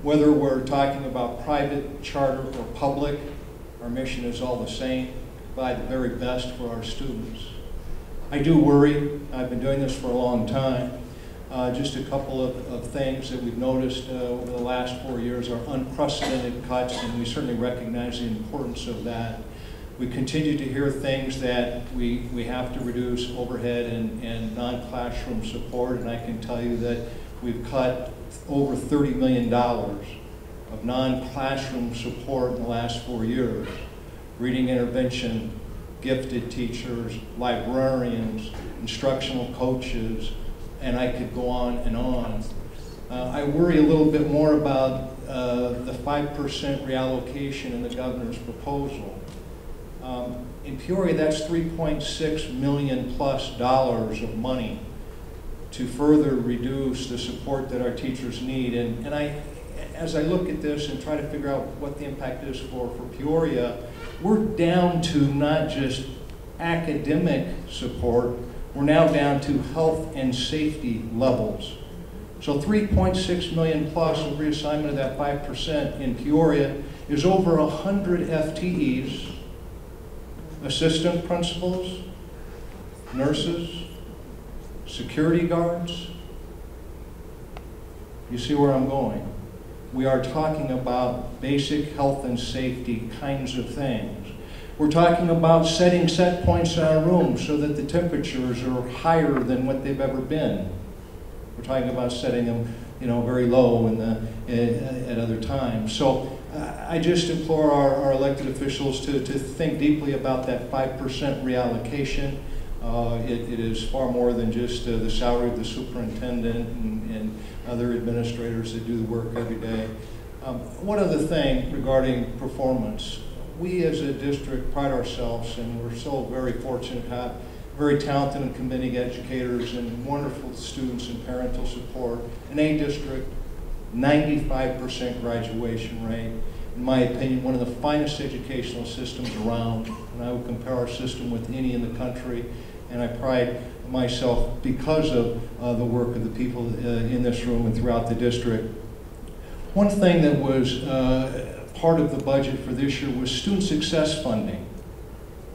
Whether we're talking about private, charter, or public, our mission is all the same: provide the very best for our students. I do worry. I've been doing this for a long time. Just a couple of things that we've noticed over the last 4 years are unprecedented cuts, and we certainly recognize the importance of that. We continue to hear things that we have to reduce overhead and non-classroom support, and I can tell you that we've cut over $30 million of non-classroom support in the last 4 years. Reading intervention, gifted teachers, librarians, instructional coaches, and I could go on and on. I worry a little bit more about the 5% reallocation in the governor's proposal. In Peoria, that's $3.6 million plus of money to further reduce the support that our teachers need. And as I look at this and try to figure out what the impact is for Peoria, we're down to not just academic support, we're now down to health and safety levels. So 3.6 million plus of reassignment of that 5% in Peoria is over 100 FTEs, assistant principals, nurses, security guards. You see where I'm going? We are talking about basic health and safety kinds of things. We're talking about setting set points in our rooms so that the temperatures are higher than what they've ever been. We're talking about setting them, very low at other times. So I just implore our elected officials to think deeply about that 5% reallocation. It is far more than just the salary of the superintendent and other administrators that do the work every day. One other thing regarding performance. We as a district pride ourselves, and we're so very fortunate to have very talented and committed educators and wonderful students and parental support. In A district, 95% graduation rate. In my opinion, one of the finest educational systems around, and I would compare our system with any in the country. And I pride myself because of the work of the people in this room and throughout the district. One thing that was part of the budget for this year was student success funding.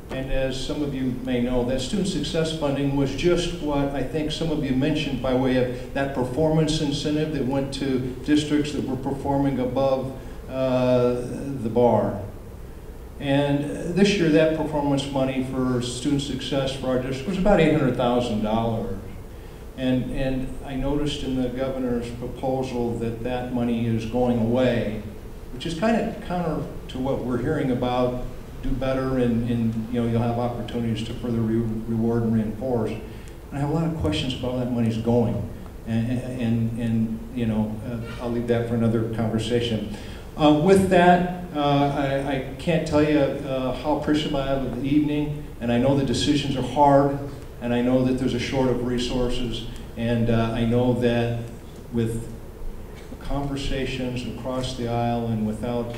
And as some of you may know, that student success funding was just what I think some of you mentioned by way of that performance incentive that went to districts that were performing above the bar. And this year, that performance money for student success for our district was about $800,000. And I noticed in the governor's proposal that that money is going away, which is kind of counter to what we're hearing about. Do better, and you know, you'll have opportunities to further reward and reinforce. And I have a lot of questions about where that money's going, and you know, I'll leave that for another conversation. With that, I can't tell you how appreciative I am of the evening, and I know the decisions are hard, and I know that there's a short of resources, and I know that with conversations across the aisle and without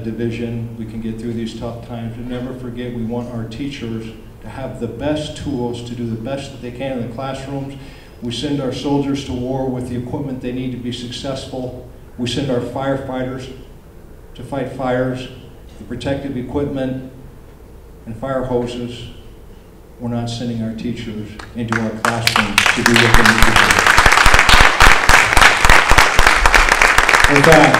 division, we can get through these tough times. And never forget, we want our teachers to have the best tools to do the best that they can in the classrooms. We send our soldiers to war with the equipment they need to be successful. We send our firefighters to fight fires, the protective equipment and fire hoses. We're not sending our teachers into our classrooms to do what they need to do. With that,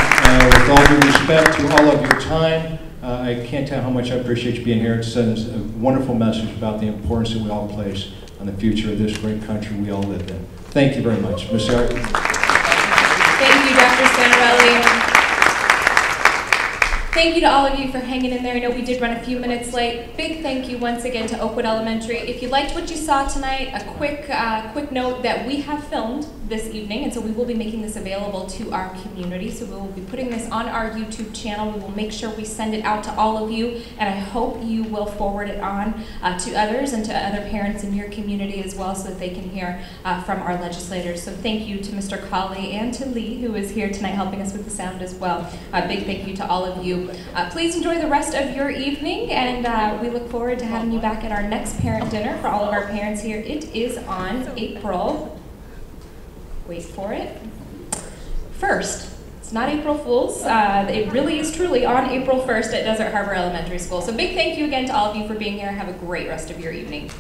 with all due respect to all of your time, I can't tell how much I appreciate you being here. It sends a wonderful message about the importance that we all place on the future of this great country we all live in. Thank you very much. Ms. Yard. Thank you, Dr. Sanarelli. Thank you to all of you for hanging in there. I know we did run a few minutes late. Big thank you once again to Oakwood Elementary. If you liked what you saw tonight, a quick note that we have filmed this evening, and so we will be making this available to our community. So we will be putting this on our YouTube channel. We will make sure we send it out to all of you, and I hope you will forward it on to others and to other parents in your community as well, so that they can hear from our legislators. So thank you to Mr. Colley and to Lee, who is here tonight helping us with the sound as well. Big thank you to all of you. Please enjoy the rest of your evening, and we look forward to having you back at our next parent dinner for all of our parents here. It is on April, wait for it, 1st. It's not April Fool's. It really is truly on April 1st at Desert Harbor Elementary School. So big thank you again to all of you for being here. Have a great rest of your evening.